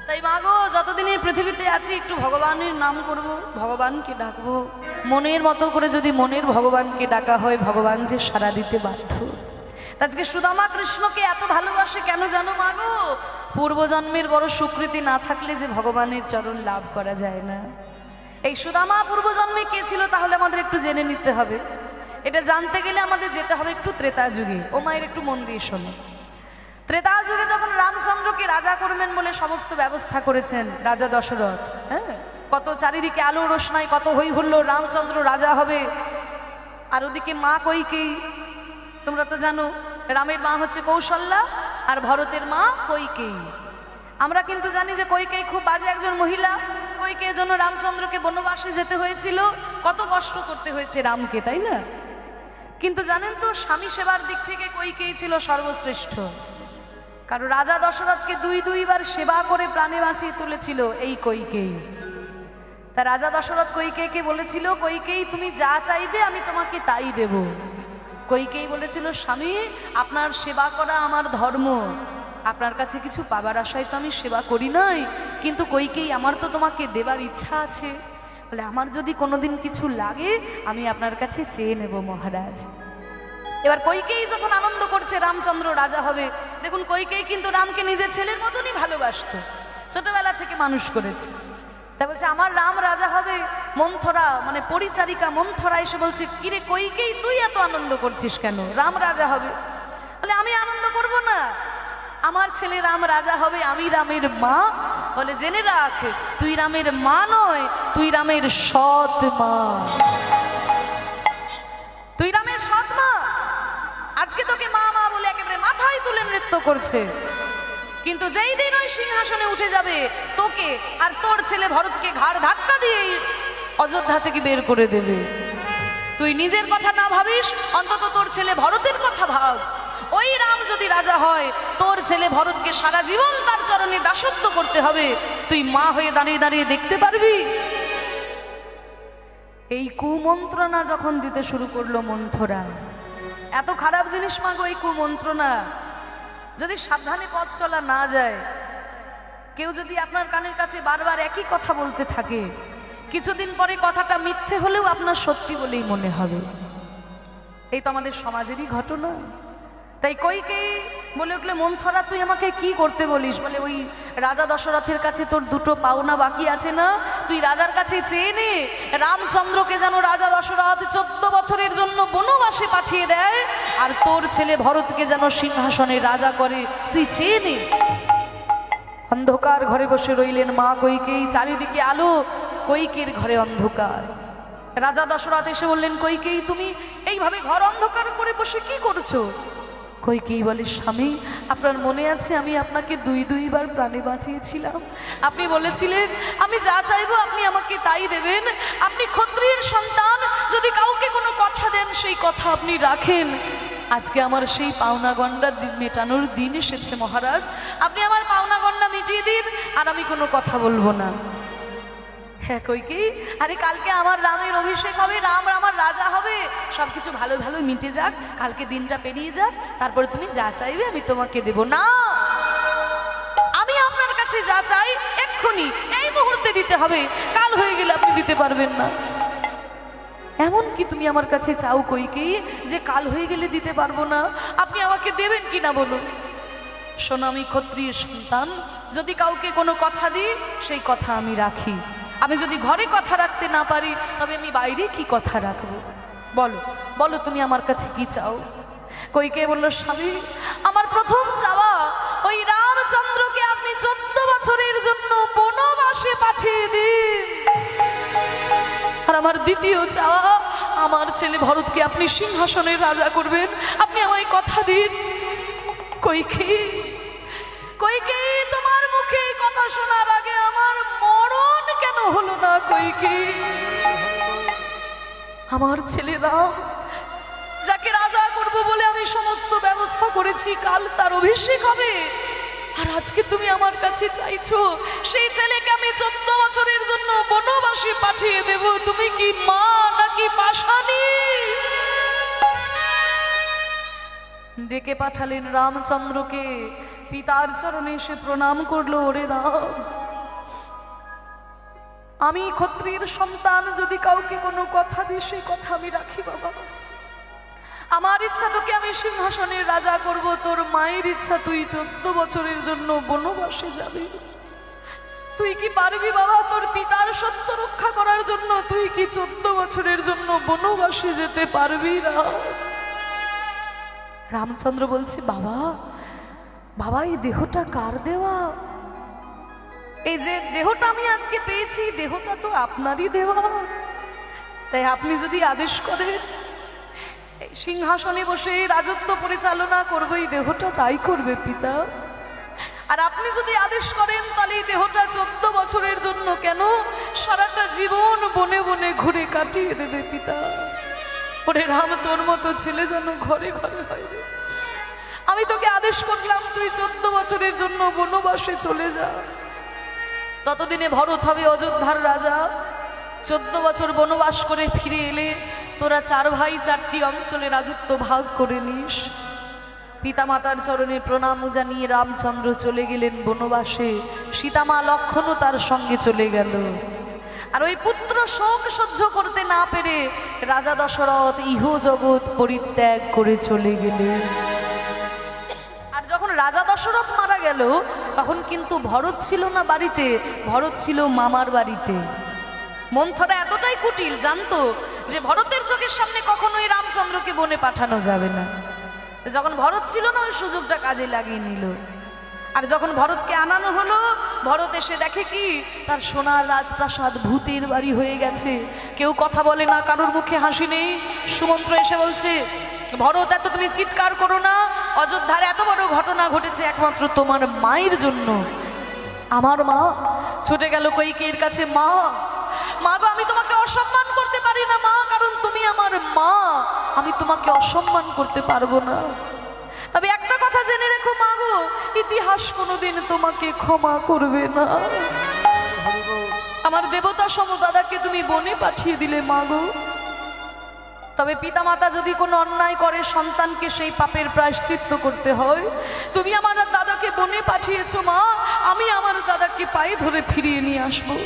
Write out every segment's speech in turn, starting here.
তাই মাগো যতদিনের পৃথিবীতে আছি একটু ভগবানের নাম করব, ভগবানকে ডাকবো। মনের মতো করে যদি মনের ভগবানকে ডাকা হয়, ভগবান যে সাড়া দিতে বাধ্য। আজকে সুদামা কৃষ্ণকে এত ভালোবাসে কেন জানো মাগো? পূর্বজন্মের বড় স্বীকৃতি না থাকলে যে ভগবানের চরণ লাভ করা যায় না। এই সুদামা পূর্বজন্মে কে ছিল তাহলে আমাদের একটু জেনে নিতে হবে। এটা জানতে গেলে আমাদের যেতে হবে একটু ত্রেতা যুগে। ও মায়ের একটু মন দিয়ে শোনো। ত্রেতা যুগে যখন রামচন্দ্রকে রাজা করবেন বলে সমস্ত ব্যবস্থা করেছেন রাজা দশরথ, হ্যাঁ, কত চারিদিকে আলো রোশনাই, কত হই হুল্লোড়, রামচন্দ্র রাজা হবে। আর ওদিকে মা কইকেয়ী, তোমরা তো জানো রামের মা হচ্ছে কৌশল্যা আর ভরতের মা কইকেয়ী। আমরা কিন্তু জানি যে কইকেয়ী খুব বাজে একজন মহিলা। কইকেয়ীর জন্য রামচন্দ্রকে বনবাসে যেতে হয়েছিল, কত কষ্ট করতে হয়েছে রামকে, তাই না? কিন্তু জানেন তো স্বামী সেবার দিক থেকে কইকেয়ী ছিল সর্বশ্রেষ্ঠ। কারণ রাজা দশরথকে দুইবার সেবা করে প্রাণে বাঁচিয়ে তুলেছিল এই কইকেয়ী। তা রাজা দশরথ কইকেয়ীকে বলেছিল, কইকেয়ী তুমি যা চাইবে আমি তোমাকে তাই দেব। কইকেয়ী বলেছিল, স্বামী আপনার সেবা করা আমার ধর্ম, আপনার কাছে কিছু পাবার আশায় তো আমি সেবা করি নাই, কিন্তু কইকেয়ী আমার তো তোমাকে দেবার ইচ্ছা আছে। বলে আমার যদি কোনোদিন কিছু লাগে আমি আপনার কাছে চেয়ে নেব মহারাজ। এবার কইকেয়ী যখন আনন্দ করছে রামচন্দ্র রাজা হবে, দেখুন কইকেয়ী কিন্তু রামকে নিজের ছেলের মতনই ভালোবাসত, ছোটবেলা থেকে মানুষ করেছে। তা বলছে আমার রাম রাজা হবে। মন্থরা মানে পরিচারিকা মন্থরা এসে বলছে, কিরে কইকেয়ী তুই এত আনন্দ করছিস কেন? রাম রাজা হবে। বলে আমি আনন্দ করব না, আমার ছেলে রাম রাজা হবে, আমি রামের মা। বলে জেনে রাখ তুই রামের মা নয়, তুই রামের সৎ মা, তুই রামের সৎ মা। আজকে তোকে মা মা বলে একেবারে মাথায় তুলে নৃত্য করছে, কিন্তু যেই দিন ওই সিংহাসনে উঠে যাবে তোকে আর তোর ছেলে ভরতকে ঘাড় ধাক্কা দিয়ে অযোধ্যা থেকে বের করে দেবে। তুই নিজের কথা না ভাবিস, অন্তত তোর ছেলে ভরতের কথা ভাব। ওই রাম যদি রাজা হয়, তোর ছেলে ভরতকে সারা জীবন তার চরণে দাসত্ব করতে হবে। তুই মা হয়ে দাঁড়িয়ে দাঁড়িয়ে দেখতে পারবি? এই কুমন্ত্রণা যখন দিতে শুরু করলো মন্থরা, এত খারাপ জিনিস মাগো এই কুমন্ত্রণা। যদি সাবধানে পথ চলা না যায়, কেউ যদি আপনার কানের কাছে বারবার একই কথা বলতে থাকে, কিছুদিন পরে কথাটা মিথ্যে হলেও আপনার সত্যি বলেই মনে হবে। এই তো আমাদের সমাজেরই ঘটনা। তাই কইকেয়ী বলে উঠলে, মন্থরা তুই আমাকে কি করতে বলিস? বলে ওই রাজা দশরথের কাছে তোর দুটো পাওনা বাকি আছে না, তুই রাজার কাছে চেয়ে নে রামচন্দ্রকে যেন রাজা দশরথ 14 বছরের জন্য বনবাসে পাঠিয়ে দেয়, আর তোর ছেলে ভরতকে যেন সিংহাসনে রাজা করে, তুই চেয়ে নে। অন্ধকার ঘরে বসে রইলেন মা কইকেয়ী, চারিদিকে আলো, কইকেয়ীর ঘরে অন্ধকার। রাজা দশরথ এসে বললেন, কইকেয়ী তুমি এইভাবে ঘর অন্ধকার করে বসে কি করছো? কইকেয়ী বলে, স্বামী আপনার মনে আছে আমি আপনাকে দুইবার প্রাণে বাঁচিয়েছিলাম। আপনি বলেছিলেন আমি যা চাইবো আপনি আমাকে তাই দেবেন। আপনি ক্ষত্রিয়ের সন্তান, যদি কাউকে কোনো কথা দেন সেই কথা আপনি রাখেন। আজকে আমার সেই পাওনা গন্ডা মেটানোর দিন এসেছে মহারাজ, আপনি আমার পাওনা গন্ডা মিটিয়ে দিন, আর আমি কোনো কথা বলবো না। হ্যাঁ কইকেয়ী, আরে কালকে আমার রামের অভিষেক হবে, রাম আমার রাজা হবে, সবকিছু ভালো ভালো মিটে যাক, কালকে দিনটা পেরিয়ে যাক, তারপরে তুমি যা চাইবে আমি তোমাকে দেব। না, আমি আপনার কাছে যা চাই এক্ষুনি এই মুহূর্তে দিতে হবে, কাল হয়ে গেলে আপনি দিতে পারবেন না। এমন কি তুমি আমার কাছে চাও কইকেয়ী যে কাল হয়ে গেলে দিতে পারবো না? আপনি আমাকে দেবেন কিনা বলুন। শোনো, আমি ক্ষত্রিয় সন্তান, যদি কাউকে কোনো কথা দিই সেই কথা আমি রাখি। আমি যদি ঘরে কথা রাখতে না পারি তবে আমি বাইরে কি কথা রাখবো? বলো বলো তুমি আমার কাছে কি চাও? কইকেয়ী বলল, স্বামী আমার প্রথম চাওয়া ওই রামচন্দ্রকে আপনি 14 বছরের জন্য বনবাসে পাঠিয়ে দিন, আর আমার দ্বিতীয় চাওয়া আমার ছেলে ভরতকে আপনি সিংহাসনের রাজা করবেন, আপনি আমায় কথা দিন। কইকেয়ী কইকেয়ী তোমার মুখে এই কথা শোনার আগে আমার মরণ কেন হলো না? কইকেয়ী আমার ছেলে রাম, যাকে রাজা করব বলে আমি সমস্ত ব্যবস্থা করেছি, কাল তার অভিষেক হবে, আর আজকে তুমি আমার কাছে চাইছো সেই ছেলেকে আমি 14 বছরের জন্য বনবাসে পাঠিয়ে দেব। তুমি কি মা নাকি পাশানি? ডেকে পাঠালেন রামচন্দ্রকে। পিতার চরণে এসে প্রণাম করলো, ওরে রাম, আমি ক্ষত্রিয়ের সন্তান, যদি কাউকে কোনো কথা দিই সেই কথা আমি রাখি বাবা। আমার ইচ্ছা তোকে আমি সিংহাসনের রাজা করব, তোর মায়ের ইচ্ছা তুই 14 বছরের জন্য বনবাসে যাবি। তুই কি পারবি বাবা তোর পিতার সত্য রক্ষা করার জন্য? তুই কি 14 বছরের জন্য বনবাসে যেতে পারবি না? রামচন্দ্র বলছে, বাবা বাবা এই দেহটা কার দেওয়া? এই যে দেহটা আমি আজকে পেয়েছি, দেহটা তো আপনারই দেওয়া। তাই আপনি যদি আদেশ করেন এই সিংহাসনে বসে রাজত্ব পরিচালনা করবে, এই দেহটা তাই করবে পিতা। আর আপনি যদি আদেশ করেন তাহলে এই দেহটা 14 বছরের জন্য কেন, সারাটা জীবন বনে বনে ঘুরে কাটিয়ে দেবে পিতা। ওরে রাম, তোর মতো ছেলে যেন ঘরে ঘরে হয় রে। আমি তোকে আদেশ করলাম তুই 14 বছরের জন্য বনবাসে চলে যা। ততদিনে ভরত হবে অযোধ্যার রাজা। 14 বছর বনবাস করে ফিরে এলে তোরা 4 ভাই 4টি অঞ্চলে রাজত্ব ভাগ করে নিস। পিতামাতার চরণে প্রণাম জানিয়ে রামচন্দ্র চলে গেলেন বনবাসে। সীতামা লক্ষ্মণও তার সঙ্গে চলে গেল। আর ওই পুত্র শোক সহ্য করতে না পেরে রাজা দশরথ ইহ জগৎ পরিত্যাগ করে চলে গেলেন। আর যখন রাজা দশরথ মারা গেল তখন কিন্তু ভরত ছিল না বাড়িতে, ভরত ছিল মামার বাড়িতে। মন্থরা এতটাই কুটিল, জানতো যে ভরতের চোখের সামনে কখনোই রামচন্দ্রকে বনে পাঠানো যাবে না। যখন ভরত ছিল না ওই সুযোগটা কাজে লাগিয়ে নিল। আর যখন ভরতকে আনানো হলো, ভরত এসে দেখে কি তার সোনার রাজপ্রাসাদ ভূতের বাড়ি হয়ে গেছে। কেউ কথা বলে না, কারোর মুখে হাসি নেই। সুমন্ত্র এসে বলছে, ভরত এত তুমি চিৎকার করো না, অযোধ্যার এত বড় ঘটনা ঘটেছে একমাত্র তোমার মায়ের জন্য। আমার মা ছুটে গেল কইকেয়ীর কাছে, মা মা গো, আমি তোমাকে অসম্মান করতে পারি না মা, কারণ তুমি আমার মা, আমি তোমাকে অসম্মান করতে পারবো না। তবে একটা কথা জেনে রেখো মা গো, ইতিহাস কোনোদিন তোমাকে ক্ষমা করবে না। আমার দেবতা সম দাদাকে তুমি বনে পাঠিয়ে দিলে মা গো। তবে পিতামাতা যদি কোনো অন্যায় করে সন্তানকে সেই পাপের প্রায়শ্চিত্ত করতে হয়। তুমি আমার দাদাকে বনে পাঠিয়েছো মা, আমি আমার দাদাকে পায়ে ধরে ফিরিয়ে নিয়ে আসবো।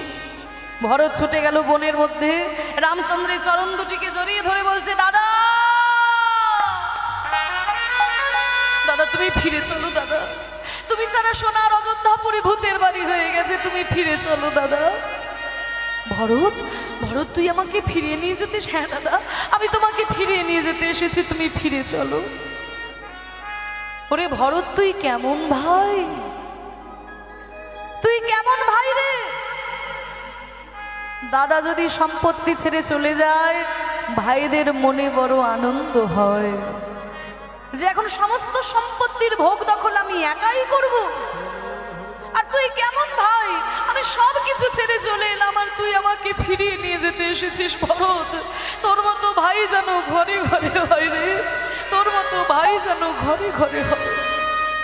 ভরত ছুটে গেল বনের মধ্যে, রামচন্দ্রের চরণ দুটিকে জড়িয়ে ধরে বলছে, দাদা দাদা তুমি ফিরে চলো দাদা, তুমি ছাড়া সোনার অযোধ্যাপুরী ভূতের বাড়ি হয়ে গেছে, তুমি ফিরে চলো দাদা। ভরত ভরত তুই আমাকে ফিরিয়ে নিয়ে যেতে? হ্যাঁ দাদা, আমি তোমাকে ফিরিয়ে নিয়ে যেতে এসেছি, তুমি ফিরে চলো। ওরে ভরত তুই কেমন ভাই, তুই কেমন ভাই রে? দাদা যদি সম্পত্তি ছেড়ে চলে যায় ভাইদের মনে বড় আনন্দ হয় যে এখন সমস্ত সম্পত্তির ভোগ দখল আমি একাই করব। আর তুই কেমন ভাই, আমি সব কিছু ছেড়ে চলে এলাম আর তুই আমাকে ফিরিয়ে নিয়ে যেতে এসেছিস। ভরত তোর মতো ভাই যেন ঘরে ঘরে হয় রে, তোর মতো ভাই যেন ঘরে ঘরে হয়।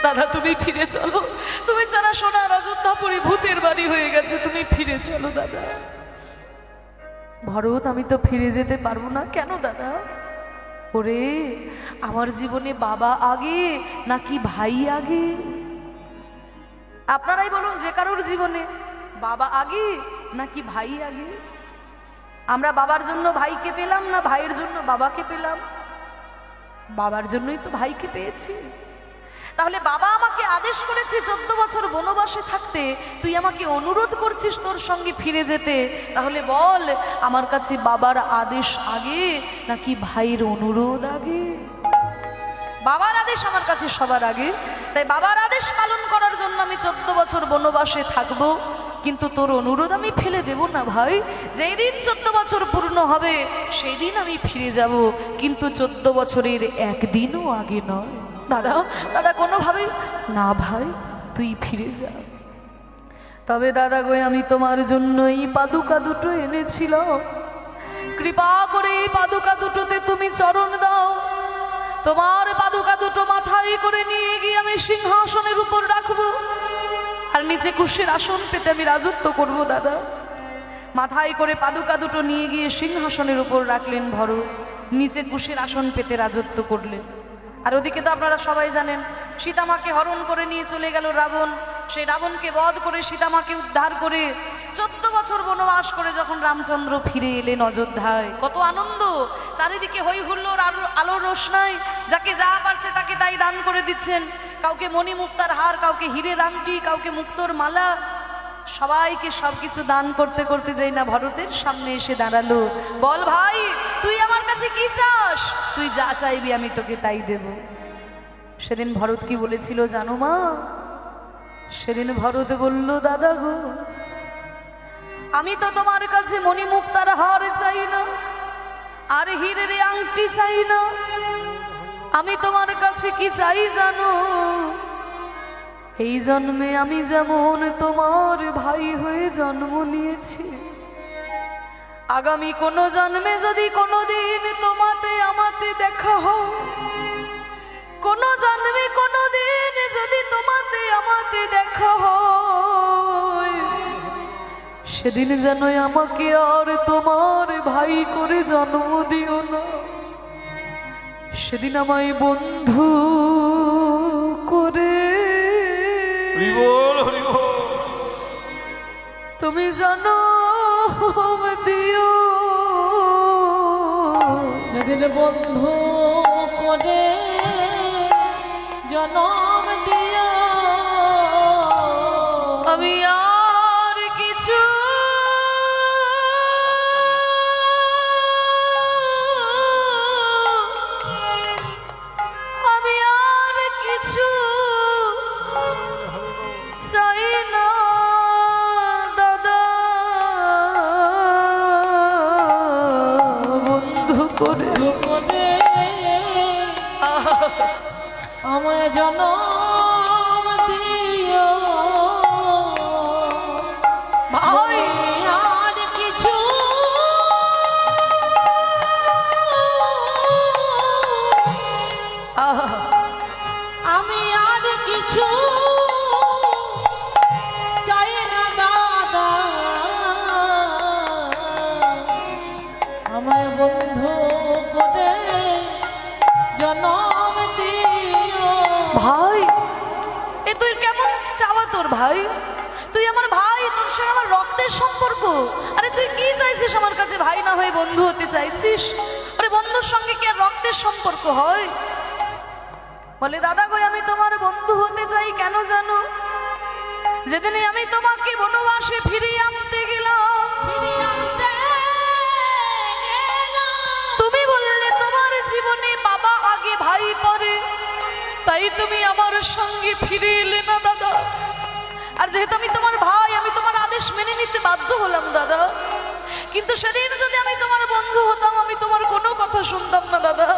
দাদা তুমি ফিরে চলো, তুমি ছাড়া সোনার অযোধ্যাপুরী ভূতের বাড়ি হয়ে গেছে, তুমি ফিরে চলো দাদা। ভরত আমি তো ফিরে যেতে পারবো না। কেন দাদা? ওরে আমার জীবনে বাবা আগে নাকি ভাই আগে? আপনারাই বলুন, যে কারোর জীবনে বাবা আগে নাকি ভাই আগে? আমরা বাবার জন্য ভাইকে পেলাম না ভাইয়ের জন্য বাবাকে পেলাম? বাবার জন্যই তো ভাইকে পেয়েছি। তাহলে বাবা আমাকে আদেশ করেছে 14 বছর বনবাসে থাকতে, তুই আমাকে অনুরোধ করছিস তোর সঙ্গে ফিরে যেতে। তাহলে বল আমার কাছে বাবার আদেশ আগে নাকি ভাইয়ের অনুরোধ আগে? বাবার আদেশ আমার কাছে সবার আগে। তাই বাবার আদেশ পালন করার জন্য আমি 14 বছর বনবাসে থাকবো, কিন্তু তোর অনুরোধ আমি ফেলে দেব না ভাই। যেই দিন 14 বছর পূর্ণ হবে সেই দিন আমি ফিরে যাব, কিন্তু 14 বছরের একদিনও আগে নয়। দাদা দাদা কোনোভাবেই না ভাই, তুই ফিরে যা। তবে দাদা গো আমি তোমার জন্য এই পাদুকা দুটো এনেছিলাম, কৃপা করে এই পাদুকা দুটোতে তুমি চরণ দাও। তোমার পাদুকা দুটো মাথায় করে নিয়ে গিয়ে আমি সিংহাসনের উপর রাখবো, আর নিচে কুশের আসন পেতে আমি রাজত্ব করব। দাদা মাথায় করে পাদুকা দুটো নিয়ে গিয়ে সিংহাসনের উপর রাখলেন ভরত, নিচে কুশের আসন পেতে রাজত্ব করলেন। আর ওদিকে তো আপনারা সবাই জানেন সীতামাকে হরণ করে নিয়ে চলে গেল রাবণ। সেই রাবণকে বধ করে সীতামাকে উদ্ধার করে 14 বছর বনবাস করে যখন রামচন্দ্র ফিরে এলেন অযোধ্যায়, কত আনন্দ, চারিদিকে হই হুল্লোড়, আলোর রোশনাই, যাকে যা পারছে তাকে তাই দান করে দিচ্ছেন। কাউকে মণিমুক্তার হার, কাউকে হীরের আংটি, কাউকে মুক্তোর মালা, সবাইকে সবকিছু দান করতে করতে যাই না ভরতের সামনে এসে দাঁড়ালো। বল ভাই, তুই আমার কাছে কি চাস? তুই যা চাইবি আমি তোকে তাই দেব। সেদিন ভরত কি বলেছিল জানো মা? সেদিন ভরত বলল, দাদা গো, আমি তো তোমার কাছে মণিমুক্তার হার চাই না, আর হীরের আংটি চাই না। আমি তোমার কাছে কি চাই জানো? এই জন্মে আমি যেমন তোমার ভাই হয়ে জন্ম নিয়েছি, আগামী কোনো জন্মে যদি কোনোদিন তোমাতে আমাতে দেখা হয়, কোনো জন্মে কোনোদিন যদি তোমাতে আমাতে দেখা হয়, সেদিন যেন আমাকে আর তোমার ভাই করে জন্ম দিও না, সেদিন আমায় বন্ধু করে তুমি জানো দিও। সেদিন বন্ধু করে জনম দিও। আমি আর কিছু চাই না দাদা, বন্ধু করে আমায় জনম দিও। ভাই আর কিছু আমি আর কিছু চাই না দাদা, আমায় বন্ধু করে জনম দিও। ভাই, এ তুই কেমন চাওয়া তোর ভাই? তুই আমার ভাই, তোর সঙ্গে আমার রক্তের সম্পর্ক। আরে তুই কি চাইছিস আমার কাছে? ভাই না হয়ে বন্ধু হতে চাইছিস? আরে বন্ধুর সঙ্গে কি আর রক্তের সম্পর্ক হয়? বলে, দাদা গো, আমি তোমার বন্ধু হতে চাই। কেন জানো? যেদিনে আমি তোমাকে বনবাসে ফিরিয়ে আনতে গেলাম, তুমি বললে তোমার জীবনে বাবা আগে, ভাই পরে, তাই তুমি আমার সঙ্গে ফিরে এলে না দাদা। আর যেহেতু আমি তোমার ভাই, আমি তোমার আদেশ মেনে নিতে বাধ্য হলাম দাদা। কিন্তু সেদিন যদি আমি তোমার বন্ধু হতাম, আমি তোমার কোনো কথা শুনতাম না দাদা।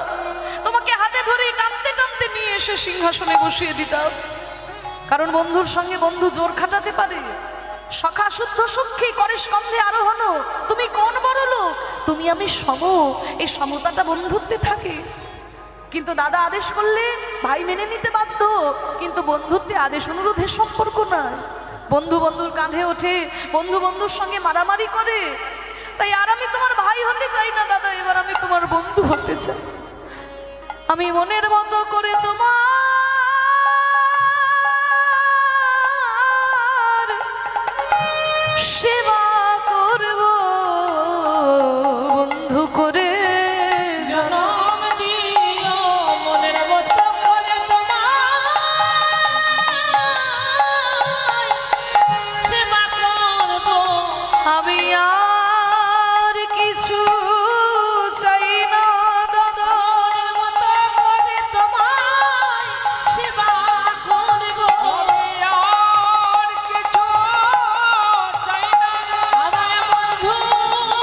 তোমাকে হাতে ধরে টানতে টানতে নিয়ে এসে সিংহাসনে বসিয়ে দিতাম। কারণ বন্ধুর সঙ্গে বন্ধু জোর খাটাতে পারে। সখা শুদ্ধ সুখী করে স্কন্ধে আরোহণ। তুমি কোন বড় লোক? তুমি আমি সম। এই সমতাটা বন্ধুত্বে থাকে। কিন্তু দাদা আদেশ করলে ভাই মেনে নিতে বাধ্য, কিন্তু বন্ধুত্বে আদেশ অনুরোধের সম্পর্ক নয়। বন্ধু বন্ধুর কাঁধে ওঠে, বন্ধু বন্ধুর সঙ্গে মারামারি করে। তাই আর আমি তোমার ভাই হতে চাই না দাদা, এবার আমি তোমার বন্ধু হতে চাই। আমি মনের মতো করে তোমার সেবা করব, বন্ধু করে জনম দিও। মনের মতো করে তোমার সেবা করব। আমি আর কিছু চাই না দাদা, মনের মতো করে তোমার সেবা করব। আর কিছু চাই না, আমায় বন্ধু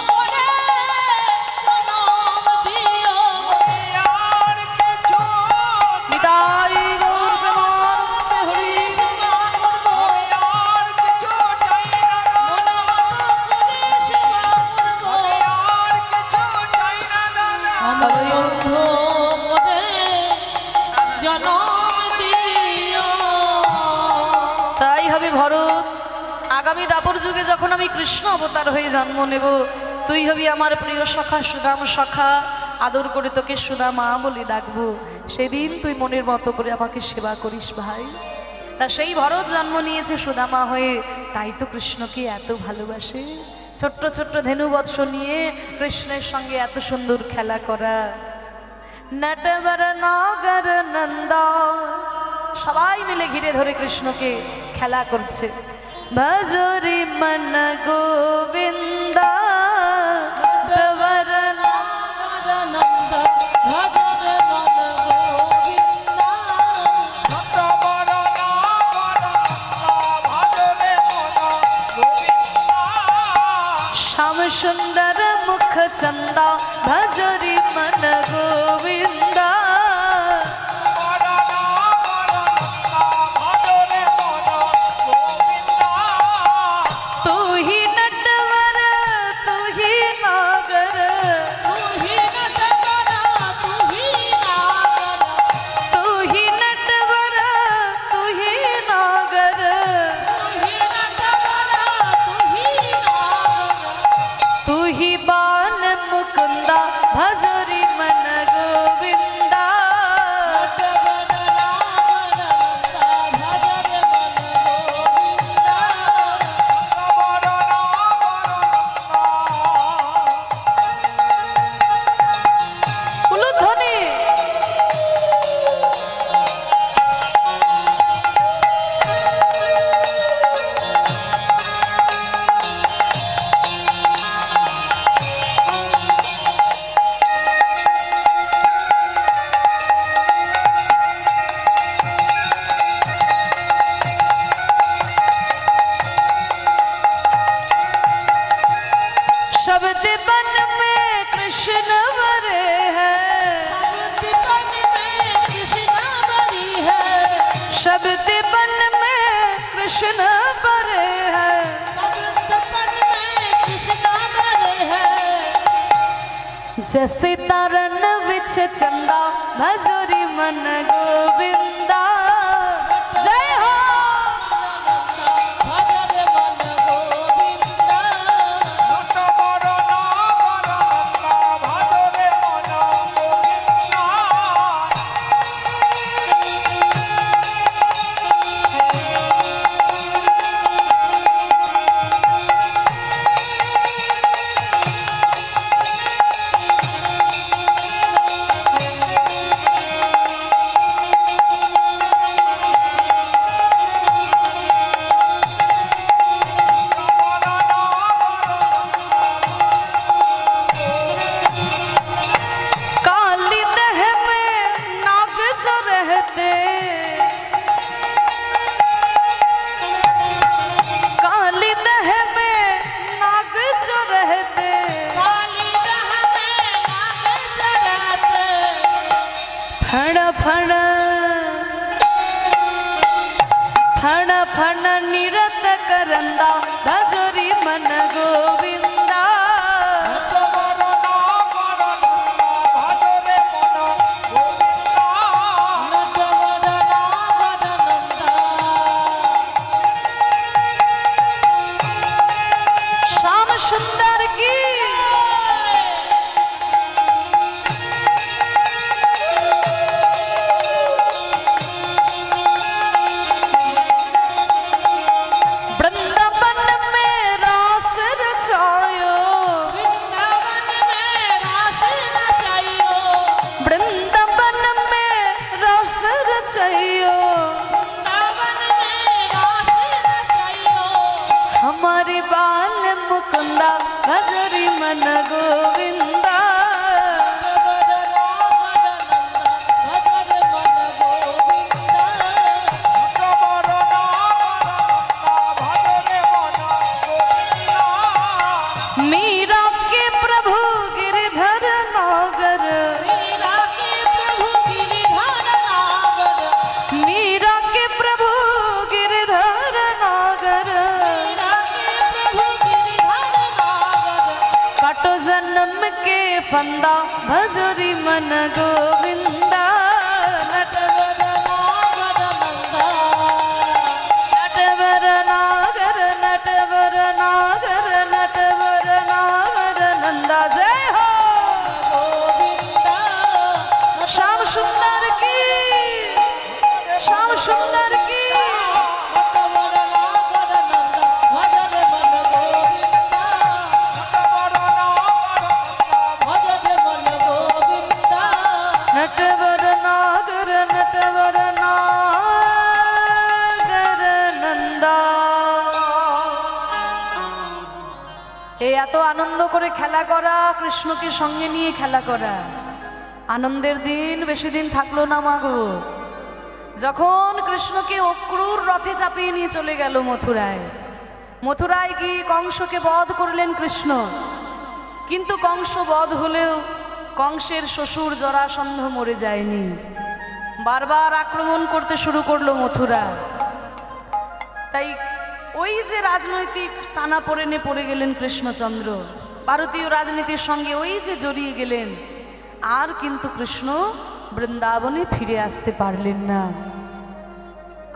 করে জনম দিও। আর কিছু নিতাই গৌর প্রেমানন্দে হরি। আর কিছু চাই না, আর কিছু চাই না দাদা। আমায় বন্ধু করে জনম দিও। তাই হবে ভরত, আগামী দাপর যুগে যখন আমি কৃষ্ণ অবতার হয়ে জন্ম নেব, তুই হবি আমার প্রিয় সখা, সুদাম সখা। আদর করে তোকে সুদামা বলে ডাকবো, সেদিন তুই মনের মতো করে আমাকে সেবা করিস ভাই। তা সেই ভরত জন্ম নিয়েছে সুদামা হয়ে, তাই তো কৃষ্ণকে এত ভালোবাসে। ছোট্ট ছোট্ট ধেনুবৎস নিয়ে কৃষ্ণের সঙ্গে এত সুন্দর খেলা করা। নটবর নাগর নন্দা, সবাই মিলে ঘিরে ধরে কৃষ্ণকে খেলা করছে। ভজরি মন গোবিন্দা নটবর श्याम सुंदर मुख चंदा भजरी मन गोविंदा। तू ही नटवर तू ही नागर, तू ही नटवर तू ही नागर, तू ही बाल मुकुंदा भजरी मन गोविंदा। उलूध्वनि शब्द बन में कृष्ण वरे है, शब्द बन में कृष्ण वरे है। जैसे तारन विच चंदा भजरी मन गोविंदा। जय हो काली दह में नाग जो रहते, काली दह में नाग जो रहते, फण फण फण फण निरत करंदा भजरी मन गोविंदा। श्याम सुंदर की वृंदावन में रास रचायो, वृंदावन में रास रचायो। हमारे बाल मुकुंदा भजरी मन गोविंदा। मीरा के प्रभु गिरधर नागर, मीरा के प्रभु गिरधर नागर। काटो जन्म के फंदा भजरी मन गोविंदा। नटवर नागर नटवर नागर नटवर नागर नंदा। जय हो गोविंदा। এই এত আনন্দ করে খেলা করা, কৃষ্ণকে সঙ্গে নিয়ে খেলা করা, আনন্দের দিন বেশি দিন থাকলো না মাগো। যখন কৃষ্ণকে অক্রূর রথে চাপিয়ে নিয়ে চলে গেল মথুরায়, মথুরায় গিয়ে কংসকে বধ করলেন কৃষ্ণ। কিন্তু কংস বধ হলেও কংসের শ্বশুর জরাসন্ধ মরে যায়নি, বারবার আক্রমণ করতে শুরু করলো মথুরা। তাই ওই যে রাজনৈতিক টানাপোড়েনে পড়ে গেলেন কৃষ্ণচন্দ্র, ভারতীয় রাজনীতির সঙ্গে ওই যে জড়িয়ে গেলেন, আর কিন্তু কৃষ্ণ বৃন্দাবনে ফিরে আসতে পারলেন না।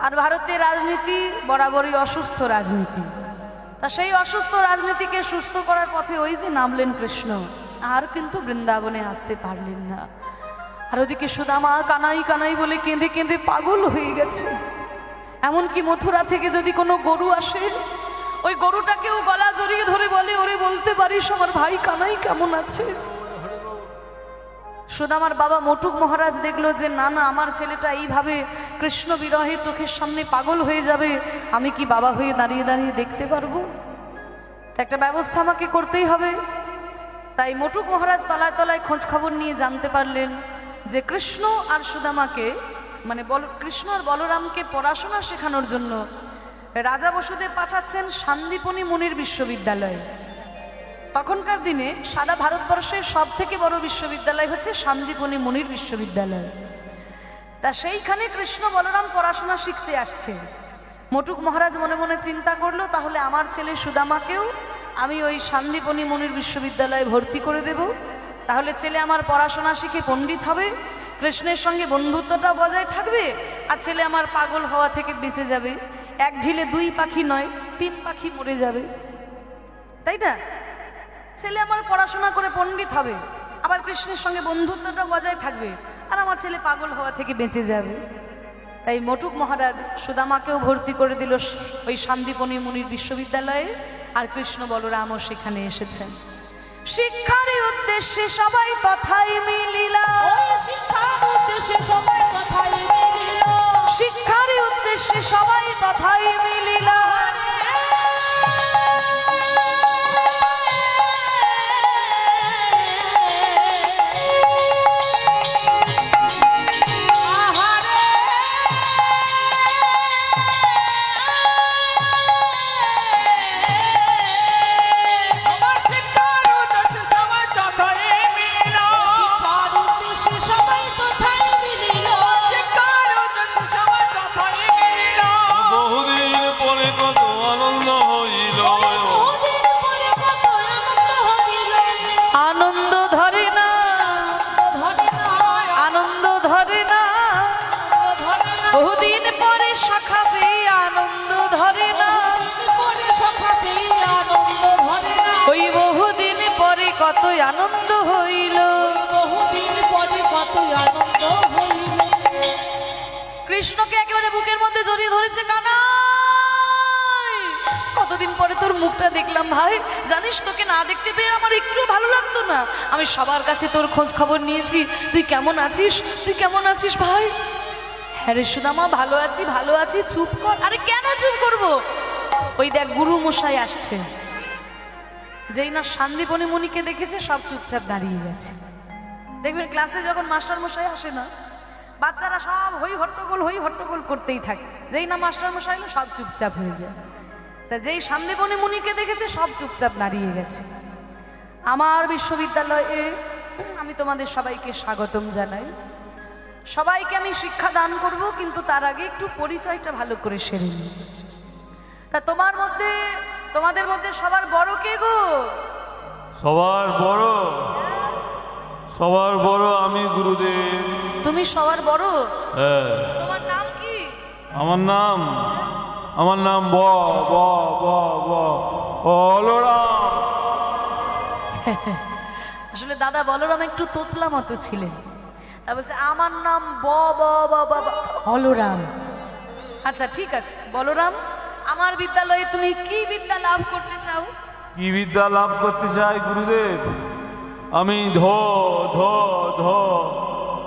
আর ভারতের রাজনীতি বরাবরই অসুস্থ রাজনীতি, তা সেই অসুস্থ রাজনীতিকে সুস্থ করার পথে ওই যে নামলেন কৃষ্ণ, আর কিন্তু বৃন্দাবনে আসতে পারলেন না। আর ওদিকে সুদামা কানাই কানাই বলে কেঁদে কেঁদে পাগল হয়ে গেছে। এমনকি মথুরা থেকে যদি কোনো গরু আসে, ওই গরুটাকেও গলা জড়িয়ে ধরে বলে, ওরে বলতে পারিস আমার ভাই কানাই কেমন আছে? সুদামার বাবা মটুক মহারাজ দেখলো যে না না, আমার ছেলেটা এইভাবে কৃষ্ণ বিরহে চোখের সামনে পাগল হয়ে যাবে, আমি কি বাবা হয়ে দাঁড়িয়ে দাঁড়িয়ে দেখতে পারবো? একটা ব্যবস্থা আমাকে করতেই হবে। তাই মটুক মহারাজ তলায় তলায় খোঁজ খবর নিয়ে জানতে পারলেন যে কৃষ্ণ আর সুদামাকে, মানে কৃষ্ণ আর বলরামকে পড়াশোনা শেখানোর জন্য রাজা বসুদেব পাঠাচ্ছেন শান্তিপনি মুনির বিশ্ববিদ্যালয়ে। তখনকার দিনে সারা ভারতবর্ষের সব থেকে বড় বিশ্ববিদ্যালয় হচ্ছে শান্তিপনি মুনির বিশ্ববিদ্যালয়। তা সেইখানে কৃষ্ণ বলরাম পড়াশোনা শিখতে আসছে। মটুক মহারাজ মনে মনে চিন্তা করলো, তাহলে আমার ছেলে সুদামাকেও আমি ওই শান্তিপনি মুনির বিশ্ববিদ্যালয়ে ভর্তি করে দেব, তাহলে ছেলে আমার পড়াশোনা শিখে পণ্ডিত হবে, কৃষ্ণের সঙ্গে বন্ধুত্বটা বজায় থাকবে, আর ছেলে আমার পাগল হওয়া থেকে বেঁচে যাবে। এক ঢিলে দুই পাখি নয়, 3 পাখি মরে যাবে, তাই না? ছেলে আমার পড়াশোনা করে পণ্ডিত হবে, আবার কৃষ্ণের সঙ্গে বন্ধুত্বটা বজায় থাকবে, আর আমার ছেলে পাগল হওয়া থেকে বেঁচে যাবে। তাই মটুক মহারাজ সুদামাকেও ভর্তি করে দিল ওই শান্তিপনি মুনির বিশ্ববিদ্যালয়ে, আর কৃষ্ণ বলরামও সেখানে এসেছেন। শিক্ষার উদ্দেশ্যে সবাই কথাই মিলিলা, শিক্ষার উদ্দেশ্যে সবাই কথাই মিলিল, শিক্ষার উদ্দেশ্যে সবাই কথাই মিলিলা। বহুদিন পরে সখা পেয়ে আনন্দ ধরে না, ওই বহুদিন পরে কত আনন্দ হইল, কৃষ্ণকে একেবারে বুকের মধ্যে জড়িয়ে ধরেছে। কানাই, কতদিন পরে তোর মুখটা দেখলাম ভাই, জানিস তোকে না দেখতে পেয়ে আমার একটু ভালো লাগতো না, আমি সবার কাছে তোর খোঁজ খবর নিয়েছি, তুই কেমন আছিস, তুই কেমন আছিস ভাই? হ্যাঁ রে সুদামা, ভালো আছি ভালো আছি। চুপ কর। আরে কেন চুপ করবো? ওই দেখ গুরু মশাই আসছে। যেই না শান্তিপনি মুনিকে দেখেছে সব চুপচাপ দাঁড়িয়ে গেছে। দেখবেন ক্লাসে যখন মাস্টার মশাই আসে না, বাচ্চারা সব হই হট্টগোল করতেই থাকে। যেই না মাস্টার মশাই এলো সব চুপচাপ হয়ে যায়। তা যেই শান্তিপনি মুনিকে দেখেছে সব চুপচাপ দাঁড়িয়ে গেছে। আমার বিশ্ববিদ্যালয়ে আমি তোমাদের সবাইকে স্বাগতম জানাই। সবাইকে আমি শিক্ষা দান করব, কিন্তু তার আগে একটু পরিচয়টা ভালো করে সেরে নিই। তা তোমাদের মধ্যে সবার বড় কে গো? সবার বড় আমি গুরুদেব। তুমি সবার বড়? হ্যাঁ। তোমার নাম কি? আমার নাম বলরাম। আসলে দাদা বলরাম একটু তোতলা মতো ছিলেন। তা বলছে আমার নাম বলরাম। আচ্ছা ঠিক আছে বলরাম, আমার বিদ্যালয়ে তুমি কি বিদ্যা লাভ করতে চাও? কি বিদ্যা লাভ করতে চাই গুরুদেব? আমি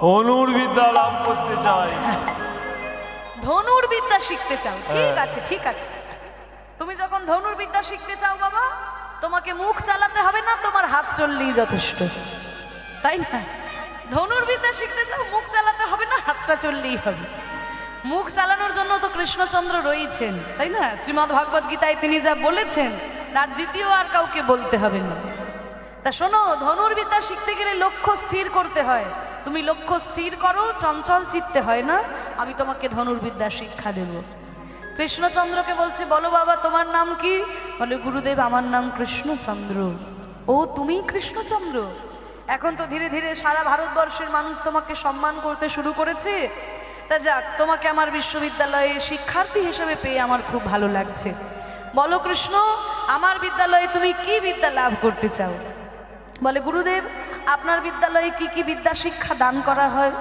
ধনুর বিদ্যা লাভ করতে চাই। আচ্ছা, ধনুর বিদ্যা শিখতে চাও? ঠিক আছে ঠিক আছে, তুমি যখন ধনুর বিদ্যা শিখতে চাও বাবা, তোমাকে মুখ চালাতে হবে না, তোমার হাত চললেই যথেষ্ট, তাই না? ধনুর্বিদ্যা শিখতে চাও, মুখ চালাতে হবে না, হাতটা চললেই হবে। মুখ চালানোর জন্য তো কৃষ্ণচন্দ্র রয়েছেন, তাই না? শ্রীমদ্ ভগবদ গীতায় তিনি যা বলেছেন তার দ্বিতীয় আর কাউকে বলতে হবে না। তা শোনো, ধনুর্বিদ্যা শিখতে গেলে লক্ষ্য স্থির করতে হয়। তুমি লক্ষ্য স্থির করো, চঞ্চল চিত্তে হয় না। আমি তোমাকে ধনুর্বিদ্যা শিক্ষা দেব। কৃষ্ণচন্দ্রকে বলছে, বলো বাবা তোমার নাম কি? বলে, গুরুদেব আমার নাম কৃষ্ণচন্দ্র। ও তুমি কৃষ্ণচন্দ্র? এখন তো ধীরে ধীরে সারা ভারতবর্ষের মানুষ তোমাকে সম্মান করতে শুরু করেছে। তা যাক, তোমাকে আমার বিশ্ববিদ্যালয়ে শিক্ষার্থী হিসেবে পেয়ে আমার খুব ভালো লাগছে। বলো কৃষ্ণ, আমার বিদ্যালয়ে তুমি কি বিদ্যা লাভ করতে চাও? বলে, গুরুদেব আপনার বিদ্যালয়ে কি কি বিদ্যা শিক্ষা দান করা হয়?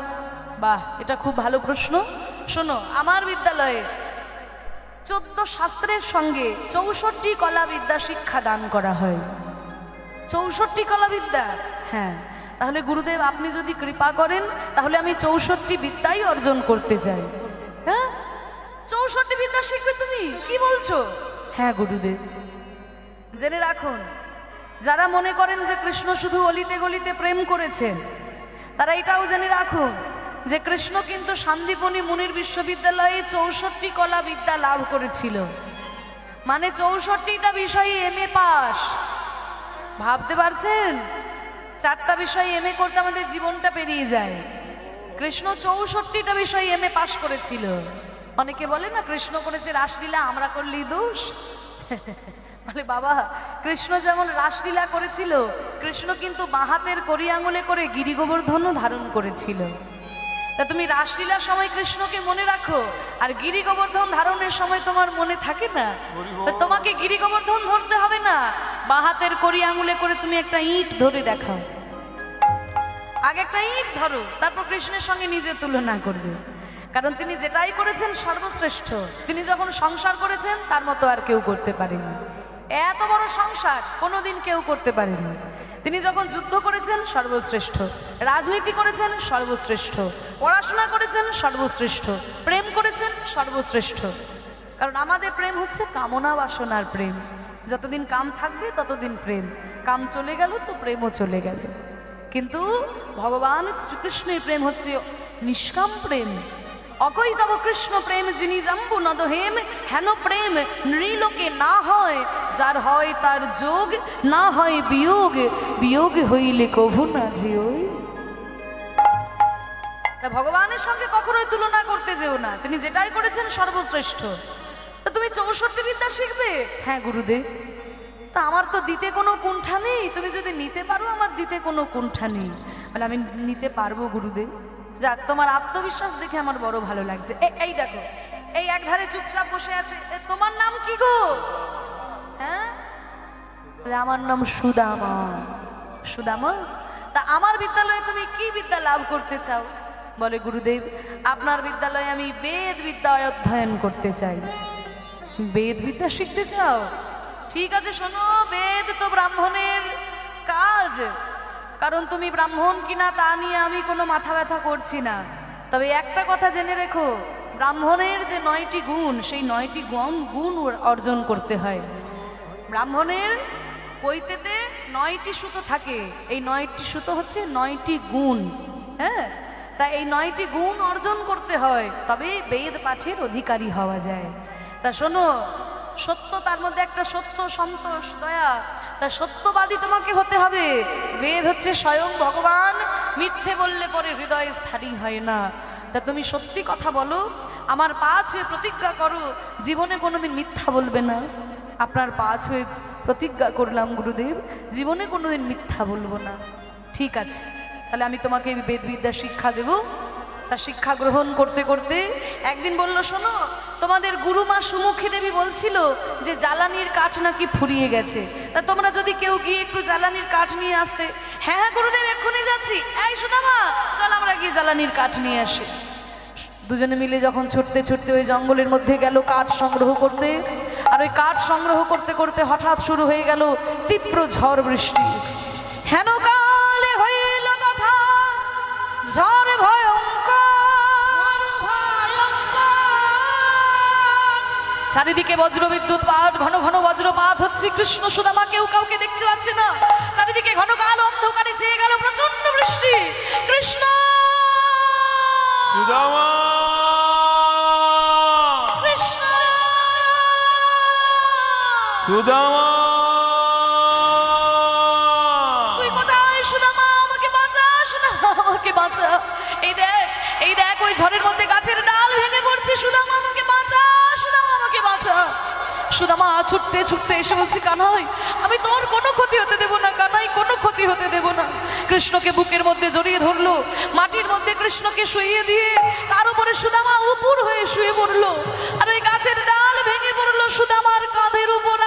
বাহ, এটা খুব ভালো প্রশ্ন। শোনো, আমার বিদ্যালয়ে 14 শাস্ত্রের সঙ্গে 64 কলা বিদ্যা শিক্ষা দান করা হয়। 64 কলা বিদ্যা? হ্যাঁ। তাহলে গুরুদেব আপনি যদি কৃপা করেন তাহলে আমি 64 বিদ্যাই অর্জন করতে চাই। হ্যাঁ, 64 বিদ্যা শিখবে তুমি? কি বলছো? হ্যাঁ গুরুদেব। জেনে রাখুন, যারা মনে করেন যে কৃষ্ণ শুধু অলিতে গলিতে প্রেম করেছেন, তারা এটাও জেনে রাখুন যে কৃষ্ণ কিন্তু শান্তিপনি মুনির বিশ্ববিদ্যালয়ে 64 কলা বিদ্যা লাভ করেছিল। মানে 64টা বিষয়ে এমএ পাস। ভাবতে পারছেন? 4টা বিষয়ে এমএ করতে আমাদের জীবনটা পেরিয়ে যায়। কৃষ্ণ 64টা বিষয়ে এমএ পাস করেছিল। অনেকে বলে না কৃষ্ণ করেছে রাসলীলা, আমরা করলেই দোষ। বলে বাবা, কৃষ্ণ যেমন রাসলীলা করেছিল, কৃষ্ণ কিন্তু বাঁ হাতের কড়ি আঙুলে করে গিরি গোবর্ধনও ধারণ করেছিল। তা তুমি রাসলীলার সময় কৃষ্ণকে মনে রাখো, আর গিরি গোবর্ধন ধারণের সময় তোমার মনে থাকে না। তোমাকে গিরি গোবর্ধন ধরতে হবে না, বাঁ হাতের কড়ি আঙুলে করে তুমি একটা ইঁট ধরে দেখাও। আগে একটা ইঁট ধরো, তারপর কৃষ্ণের সঙ্গে নিজের তুলনা করবে। কারণ তিনি যেটাই করেছেন সর্বশ্রেষ্ঠ। তিনি যখন সংসার করেছেন তার মতো আর কেউ করতে পারেনি। এত বড় সংসার কোনোদিন কেউ করতে পারেনি। তিনি যখন যুদ্ধ করেছেন সর্বশ্রেষ্ঠ, রাজনীতি করেছেন সর্বশ্রেষ্ঠ, পড়াশোনা করেছেন সর্বশ্রেষ্ঠ, প্রেম করেছেন সর্বশ্রেষ্ঠ। কারণ আমাদের প্রেম হচ্ছে কামনা বাসনার প্রেম। যতদিন কাম থাকবে ততদিন প্রেম, কাম চলে গেল তো প্রেমও চলে গেল। কিন্তু ভগবান শ্রীকৃষ্ণের প্রেম হচ্ছে নিষ্কাম প্রেম। অকই তব কৃষ্ণ প্রেম যিনি জাম্বু নদহেম, হেন প্রেম নৃলোকে না হয়, যার হয় তার যোগ, না হয় বিয়োগ, বিয়োগ হইলে কভু না যেও। তা ভগবানের সঙ্গে কখনোই তুলনা করতে যেও না, তিনি যেটাই করেছেন সর্বশ্রেষ্ঠ। তা তুমি 64 বিদ্যা শিখবে? হ্যাঁ গুরুদেব। তা আমার তো দিতে কোনো কুণ্ঠা নেই, তুমি যদি নিতে পারো আমার দিতে কোনো কুণ্ঠা নেই। বলে আমি নিতে পারবো গুরুদেব। যাক, তোমার আত্মবিশ্বাস দেখে আমার বড় ভালো লাগছে। এই দেখো, এই একধারে চুপচাপ বসে আছে, তোমার নাম কি গো? হ্যাঁ, আমার নাম সুদামা। সুদামা, তা আমার বিদ্যালয়ে তুমি কি বিদ্যা লাভ করতে চাও? বলে গুরুদেব আপনার বিদ্যালয়ে আমি বেদ বিদ্যা অধ্যয়ন করতে চাই। বেদ বিদ্যা শিখতে চাও? ঠিক আছে, শোনো, বেদ তো ব্রাহ্মণের কাজ। কারণ তুমি ব্রাহ্মণ কিনা তা নিয়ে আমি কোনো মাথা ব্যথা করছি না। তবে একটা কথা জেনে রেখো, ব্রাহ্মণের যে 9টি গুণ, সেই 9টি গুণ অর্জন করতে হয়। ব্রাহ্মণের পৈতেতে 9টি সুতো থাকে, এই 9টি সুতো হচ্ছে 9টি গুণ। হ্যাঁ, তা এই 9টি গুণ অর্জন করতে হয়, তবে বেদ পাঠের অধিকারী হওয়া যায়। তা শোনো, সত্য, তার মধ্যে একটা সত্য, সন্তোষ, দয়া, তা সত্যবাদী তোমাকে হতে হবে। বেদ হচ্ছে স্বয়ং ভগবান, মিথ্যে বললে পরে হৃদয়ে স্থায়ী হয় না। তা তুমি সত্যি কথা বলো, আমার পা ছুঁয়ে প্রতিজ্ঞা করো জীবনে কোনোদিন মিথ্যা বলবে না। আপনার পা ছুঁয়ে প্রতিজ্ঞা করলাম গুরুদেব, জীবনে কোনোদিন মিথ্যা বলবো না। ঠিক আছে, তাহলে আমি তোমাকে বেদবিদ্যা শিক্ষা দেব। তা শিক্ষা গ্রহণ করতে করতে একদিন বলল, শোনো, তোমাদের গুরুমা সুমুখী দেবী বলছিল যে জ্বালানির কাঠ নাকি ফুরিয়ে গেছে, তা তোমরা যদি কেউ গিয়ে একটু জ্বালানির কাঠ নিয়ে আসতে। হ্যাঁ হ্যাঁ গুরুদেব, এক্ষুনি যাচ্ছি। এই সুদামা, চল আমরা গিয়ে জ্বালানির কাঠ নিয়ে আসি। দুজনে মিলে যখন ছুটতে ছুটতে ওই জঙ্গলের মধ্যে গেল কাঠ সংগ্রহ করতে, আর ওই কাঠ সংগ্রহ করতে করতে হঠাৎ শুরু হয়ে গেল তীব্র ঝড় বৃষ্টি। হেন কালে হইল কথা ঝড় ভয়ঙ্কর, চারিদিকে বজ্র বিদ্যুৎ পাট, ঘন ঘন বজ্রপাত হচ্ছে। কৃষ্ণ সুদামা কেউ কাউকে দেখতে পাচ্ছে না। চারিদিকে ঘন কালো অন্ধকারে ছেয়ে গেল, প্রচন্ড বৃষ্টি। কৃষ্ণ সুদামা কৃষ্ণ সুদামা তুই কোথায়? সুদামা আমাকে বাঁচা, সুদামা আমাকে বাঁচা। এই দেখ ওই ঝড়ের মধ্যে গাছের ডাল ভেঙে পড়ছে। সুদামা আমাকে বাঁচা, সুদামা আমাকে বাঁচা। সুদামা ছুটতে ছুটতে এসে বলছে, কানাই আমি তোর কোনো ক্ষতি হতে দেব না, কানাই কোনো ক্ষতি হতে দেব না। কৃষ্ণকে বুকের মধ্যে জড়িয়ে ধরলো, মাটির মধ্যে কৃষ্ণকে শুইয়ে দিয়ে তার উপরে সুদামা উপুর হয়ে শুয়ে পড়লো। আর ওই গাছের ডাল ভেঙে পড়লো সুদামার কাঁধের উপর।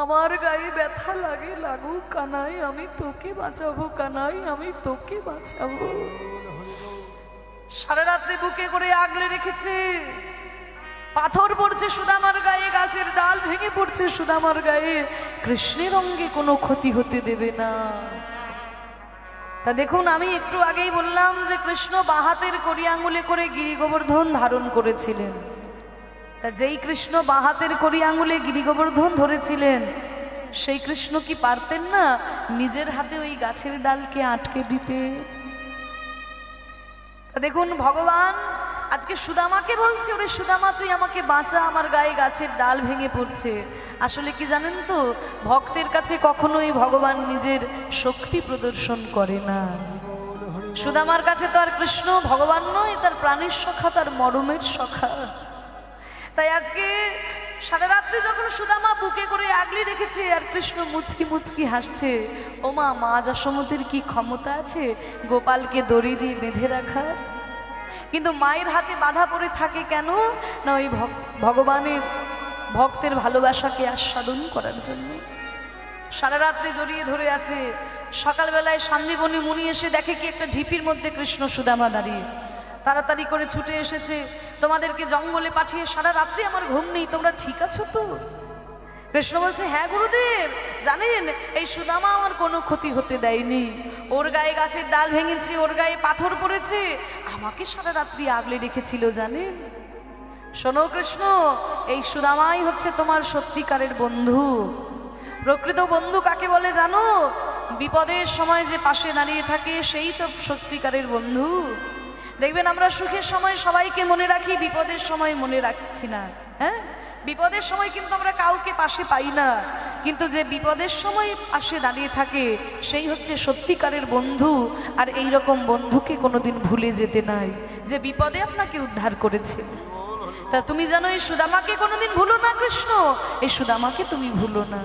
আমার গায়ে ব্যথা লাগে, লাগুক কানাই, আমি তোকে বাঁচাবো, কানাই আমি তোকে বাঁচাবো। সারা রাত্রে বুকে করে আগলে রেখেছে। পাথর পড়ছে সুদামার গায়ে, গাছের ডাল ভেঙে পড়ছে সুদামার গায়ে। কৃষ্ণের অঙ্গে কোনো ক্ষতি হতে দেবে না। তা দেখুন, আমি একটু আগেই বললাম যে কৃষ্ণ বাঁ হাতের কড়ি আঙুলে করে গিরি গোবর্ধন ধারণ করেছিলেন। তা যেই কৃষ্ণ বাঁ হাতের কড়ি আঙুলে গিরি গোবর্ধন ধরেছিলেন, সেই কৃষ্ণ কি পারতেন না নিজের হাতে ওই গাছের ডালকে আটকে দিতে? তা দেখুন, ভগবান আজকে সুদামাকে বলছে, ওরে সুদামা তুই আমাকে বাঁচা, আমার গায়ে গাছের ডাল ভেঙে পড়ছে। আসলে কি জানেন তো, ভক্তের কাছে কখনোই ভগবান নিজের শক্তি প্রদর্শন করে না। সুদামার কাছে তো আর কৃষ্ণ ভগবান নয়, তার প্রাণের সখা, তার মরমের সখা। তাই আজকে সারা রাত্রি যখন সুদামা বুকে করে আগলে রেখেছে আর কৃষ্ণ মুচকি মুচকি হাসছে, ওমা মা যশোমতীর কি ক্ষমতা আছে গোপালকে দড়ি দিয়ে বেঁধে রাখার? কিন্তু মায়ের হাতে বাধা পড়ে থাকে কেন না, ওই ভগবানের ভক্তের ভালোবাসাকে আস্বাদন করার জন্য। সারা রাত্রি জড়িয়ে ধরে আছে। সকালবেলায় সান্দিবনী মুনি এসে দেখে কি একটা ঢিপির মধ্যে কৃষ্ণ সুদামা দাঁড়িয়ে। তাড়াতাড়ি করে ছুটে এসেছে, তোমাদেরকে জঙ্গলে পাঠিয়ে সারা রাত্রি আমার ঘুম নেই, তোমরা ঠিক আছো তো? কৃষ্ণ বলছে, হ্যাঁ গুরুদেব, জানেন এই সুদামা আমার কোনো ক্ষতি হতে দেয়নি। ওর গায়ে গাছের ডাল ভেঙেছে, ওর গায়ে পাথর পড়েছে, আমাকে সারা রাত্রি আগলে রেখেছিল জানেন। শোনো কৃষ্ণ, এই সুদামাই হচ্ছে তোমার সত্যিকারের বন্ধু। প্রকৃত বন্ধু কাকে বলে জানো? বিপদের সময় যে পাশে দাঁড়িয়ে থাকে, সেই তো সত্যিকারের বন্ধু। দেখবেন আমরা সুখের সময় সবাইকে মনে রাখি, বিপদের সময় মনে রাখি না। হ্যাঁ, বিপদের সময় কিন্তু আমরা কাউকে পাশে পাই না, কিন্তু যে বিপদের সময় পাশে দাঁড়িয়ে থাকে সেই হচ্ছে সত্যিকারের বন্ধু। আর এই রকম বন্ধুকে কোনোদিন ভুলে যেতে নাই, যে বিপদে আপনাকে উদ্ধার করেছে। তা তুমি জানো, এই সুদামাকে কোনোদিন ভুলো না কৃষ্ণ, এই সুদামাকে তুমি ভুলো না।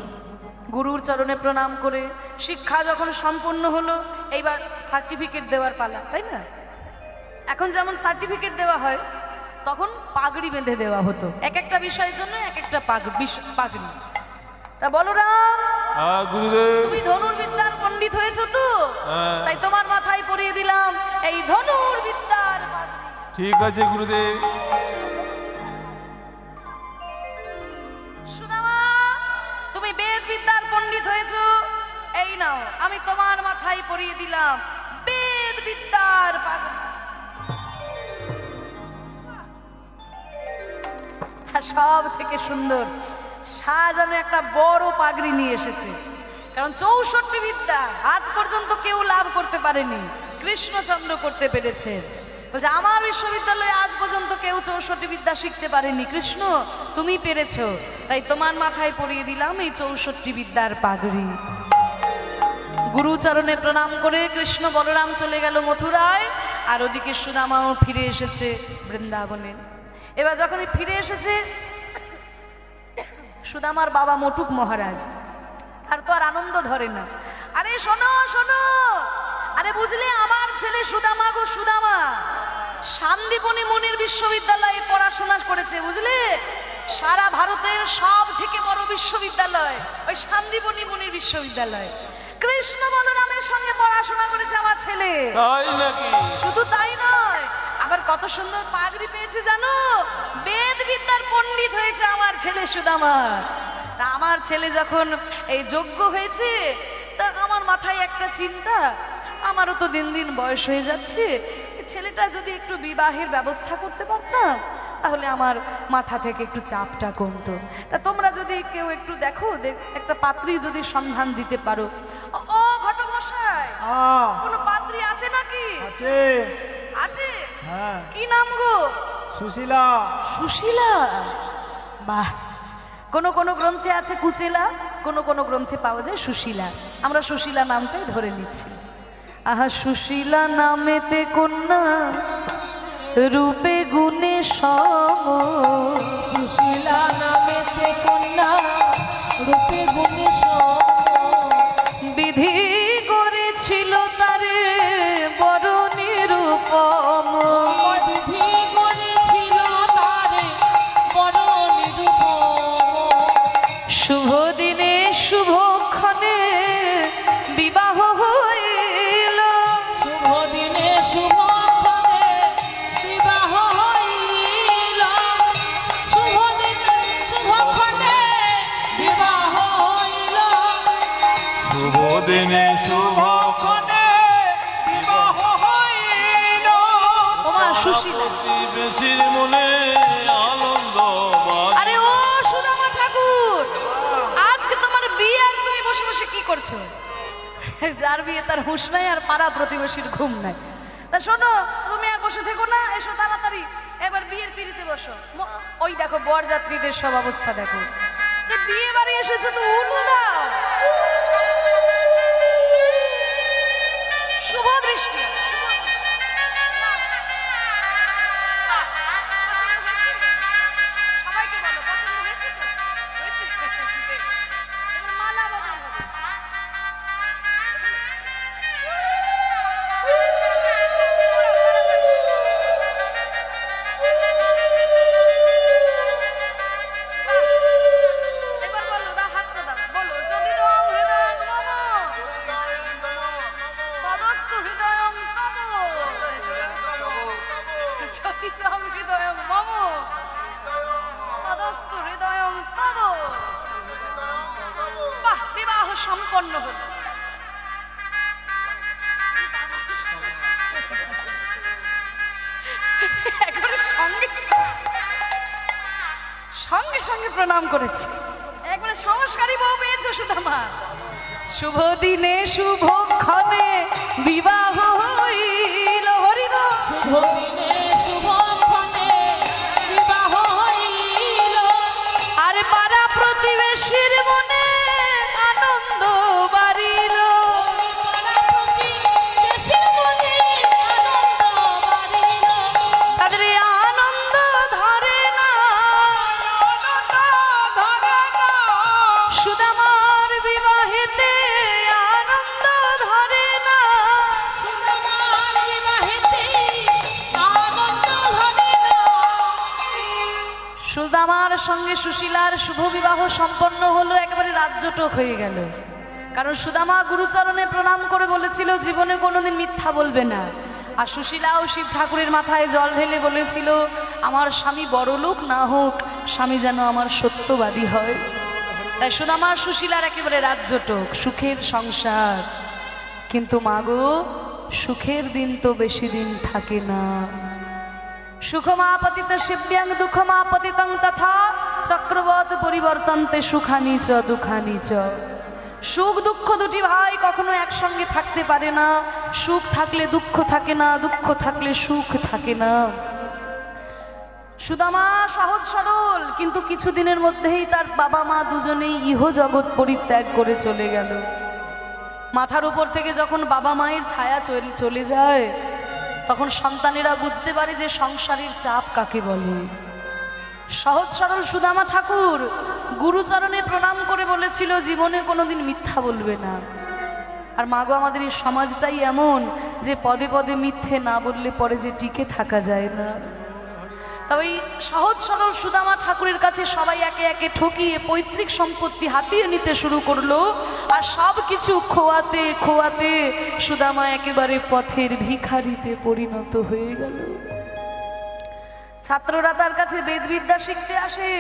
গুরুর চরণে প্রণাম করে শিক্ষা যখন সম্পূর্ণ হলো, এইবার সার্টিফিকেট দেওয়ার পালা, তাই না? এখন যেমন সার্টিফিকেট দেওয়া হয়, তখন পাগড়ি বেঁধে দেওয়া হতো, এক একটা বিষয়ের জন্য এক একটা পাগড়ি। তা বলরাম, তুমি ধনুর্বিদ্যার পণ্ডিত হয়েছো তো, তাই তোমার মাথায় পরিয়ে দিলাম এই ধনুর্বিদ্যার পাগড়ি। ঠিক আছে গুরুদেব। সুদামা, তুমি বেদ বিদ্যার পণ্ডিত হয়েছো, এই নাও আমি তোমার মাথায় পরিয়ে দিলাম বেদ বিদ্যার পাগড়ি। সব থেকে সুন্দর সাজানো একটা বড় পাগড়ি নিয়ে এসেছে, কারণ 64 বিদ্যা আজ পর্যন্ত কেউ লাভ করতে পারেনি, কৃষ্ণচন্দ্র করতে পেরেছে। বলছে আমার বিশ্ববিদ্যালয়ে আজ পর্যন্ত কেউ 64 বিদ্যা শিখতে পারেনি, কৃষ্ণ তুমি পেরেছো, তাই তোমার মাথায় পরিয়ে দিলাম এই 64 বিদ্যার পাগড়ি। গুরুচরণে প্রণাম করে কৃষ্ণ বলরাম চলে গেল মথুরায়, আর ওদিকে সুদামাও ফিরে এসেছে বৃন্দাবনে। এবার যখন ফিরে এসেছে, সুদামার বাবা মটুক মহারাজ আর তো আর আনন্দ ধরে না। আরে শোনো শোনো, আরে বুঝলে আমার ছেলে সুদামা গো সুদামা সান্দিবনী মুনির বিশ্ববিদ্যালয়ে পড়াশোনা করেছে, বুঝলে? সারা ভারতের সব থেকে বড় বিশ্ববিদ্যালয় ওই সান্দিবনী মুনির বিশ্ববিদ্যালয়। কৃষ্ণ বলরামের সঙ্গে পড়াশোনা করেছে আমার ছেলে। তাই নাকি? শুধু তাই নয়, আবার কত সুন্দর পাগড়ি পেয়েছে জানো, বেদ বিদ্যার পণ্ডিত হয়েছে আমার ছেলে সুদামা। তা আমার ছেলে যখন এই যোগ্য হয়েছে, তা আমার মাথায় মাথায় একটা চিন্তা, আমারও তো দিন দিন বয়স হয়ে যাচ্ছে, এই ছেলেটা যদি একটু বিবাহের ব্যবস্থা করতে পারতাম তাহলে আমার মাথা থেকে একটু চাপটা কমতো। তা তোমরা যদি কেউ একটু দেখো, একটা পাত্রী যদি সন্ধান দিতে পারো। ও ঘটক মশাই, কোনো পাত্রী আছে নাকি? আছে। আছে? হ্যাঁ। কি নাম গো? সুশীলা। সুশীলা? বাহ। কোন কোন গ্রন্থে আছে কুচেলা, কোন কোন গ্রন্থে পাওয়া যায় সুশীলা। আমরা সুশীলা নামটাই ধরে নিচ্ছি। আহা, সুশীলা নামেতে কন্যা রূপে গুণে সম, সুশীলা নামেতে কন্যা রূপে গুণে সম, বিধি করেছিল তারে বড় নিরূপম। বিধি করেছিল তারে বড় নিরূপম। শুভ দিনে শুভক্ষণে বিবাহ হইল, শুভ দিনে শুভক্ষণে বিবাহ হইল, শুভ দিনে শুভক্ষণে বিবাহ হইল, শুভ দিনে শুভ ক্ষণে বিবাহ হইল। তোমার সুশীলা। প্রতিবেশীর মনে আনন্দ বাজে। আরে ও সুদামা ঠাকুর, আজকে তোমার বিয়ে আর তুমি বসে বসে কি করছো? যার বিয়ে তার হুঁশ নাই আর পাড়া প্রতিবেশীর ঘুম নাই। তা শোনো, তুমি আর বসে থেকো না, এসো তাড়াতাড়ি এবার বিয়ের পিড়িতে বসো। ওই দেখো বরযাত্রীদের সব অবস্থা দেখো, বিয়ে বাড়ি এসেছে তো উলু দাও। শুভ দৃষ্টি। সবাইকে বলো পছন্দ হয়েছে তো? হয়েছে? বেশ। এবার মালা বদল হবে। বাহ। এবার বলো, দাও হাতটা দাও, বলো যদি দম হৃদয়ং মম তদস্তু হৃদয়ং তব, যদি দম হৃদয়ং মম তদস্তু হৃদয়ং তব। বাহ, বিবাহ সম্পন্ন হল। একবারে সঙ্গে সঙ্গে সঙ্গে প্রণাম করেছি, একবারে সংস্কারী বউ পেয়েছো সুদামা। শুভ দিনে শুভক্ষণে বিবাহ হইল, হরিল। শুভ দিনে শুভক্ষণে বিবাহ হইল, আর পাড়া প্রতিবেশীর মনে আনন্দ বাড়িল। পাড়া প্রতিবেশীর মনে আনন্দ বাড়িল, তাদের এই আনন্দ ধরে না, আনন্দ ধরে না। সুদামার বিবাহেতে আনন্দ ধরে না। সুদামার বিবাহেতে আনন্দ ধরে না। সুদামার সঙ্গে সুশীলার শুভ বিবাহ সম্পন্ন হলো, একেবারে রাজ্যটক হয়ে গেল। কারণ সুদামা গুরুচরণে প্রণাম করে বলেছিল জীবনে কোনোদিন মিথ্যা বলবে না। আর সুশীলাও শিব ঠাকুরের মাথায় জল ঢেলে বলেছিল আমার স্বামী বড়লোক না হোক, স্বামী যেন আমার সত্যবাদী হয়। তাই সুদামার সুশীলার একেবারে রাজ্যটক, সুখের সংসার। কিন্তু মাগো, সুখের দিন তো বেশি দিন থাকে না। সুখমাপতিত শিব্যাং দুঃখমাপতিতং তথা চক্রবৎ পরিবর্তন্তে সুখানি চ দুঃখানি চ। সুখ দুঃখ দুটি ভাই কখনো একসঙ্গে থাকতে পারে না। সুখ থাকলে দুঃখ থাকে না, দুঃখ থাকলে সুখ থাকে না। সুদামা সহজ সরল, কিন্তু কিছুদিনের মধ্যেই তার বাবা মা দুজনেই ইহ জগৎ পরিত্যাগ করে চলে গেল। মাথার উপর থেকে যখন বাবা মায়ের ছায়া চলে যায়, তখন সন্তানেরা বুঝতে পারে যে সংসারের চাপ কাকে বলে। সহজ সরল সুদামা ঠাকুর গুরুচরণে প্রণাম করে বলেছিল জীবনে কোনোদিন মিথ্যা বলবে না। আর মাগো, আমাদের এই সমাজটাই এমন যে পদে পদে মিথ্যে না বললে পরে যে টিকে থাকা যায় না। তবে এই সহজ সরল সুদামা ঠাকুরের কাছে সবাই একে একে ঠকিয়ে পৈতৃক সম্পত্তি হাতিয়ে নিতে শুরু করলো। আর সব কিছু খোয়াতে খোয়াতে সুদামা একেবারে পথের ভিখারিতে পরিণত হয়ে গেল। ছাত্ররা তার কাছে বেদবিদ্যা শিখতে আসে,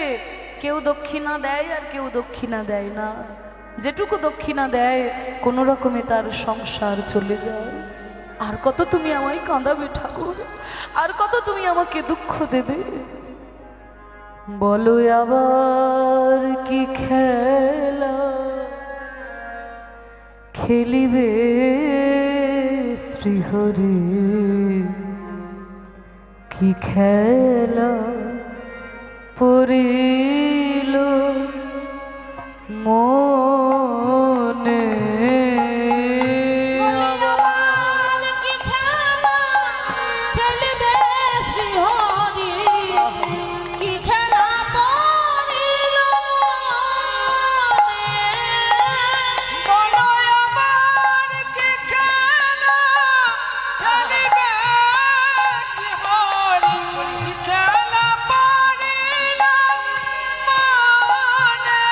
কেউ দক্ষিণা দেয় আর কেউ দক্ষিণা দেয় না। যেটুকু দক্ষিণা দেয় কোনো রকমে তার সংসার চলে যায়। আর কত তুমি আমায় কাঁদাবে ঠাকুর, আর কত তুমি আমাকে দুঃখ দেবে? বলো আবার কি খেলা খেলিবে শ্রীহরি, কি খেলা পড়িল মনে। আবার কি খেলা খেলিবে শ্রীহরি, কি খেলা পড়িল মনে। বলো আবার কি খেলা খেলিবে শ্রীহরি, কি খেলা পড়িল মনে।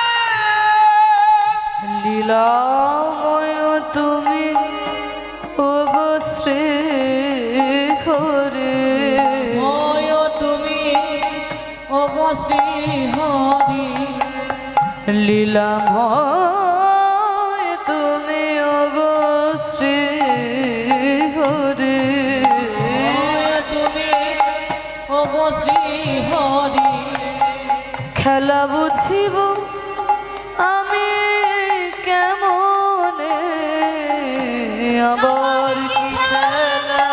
লীলাময় তুমি ওগো শ্রী হরে, হয় তুমি ওগো শ্রীহরি, লীলাময় তুমি ওগো শ্রী হরে। হয় তুমি ওগো শ্রীহরি, খেলা বুঝিব আমি কেমনে, আবার কি খেলা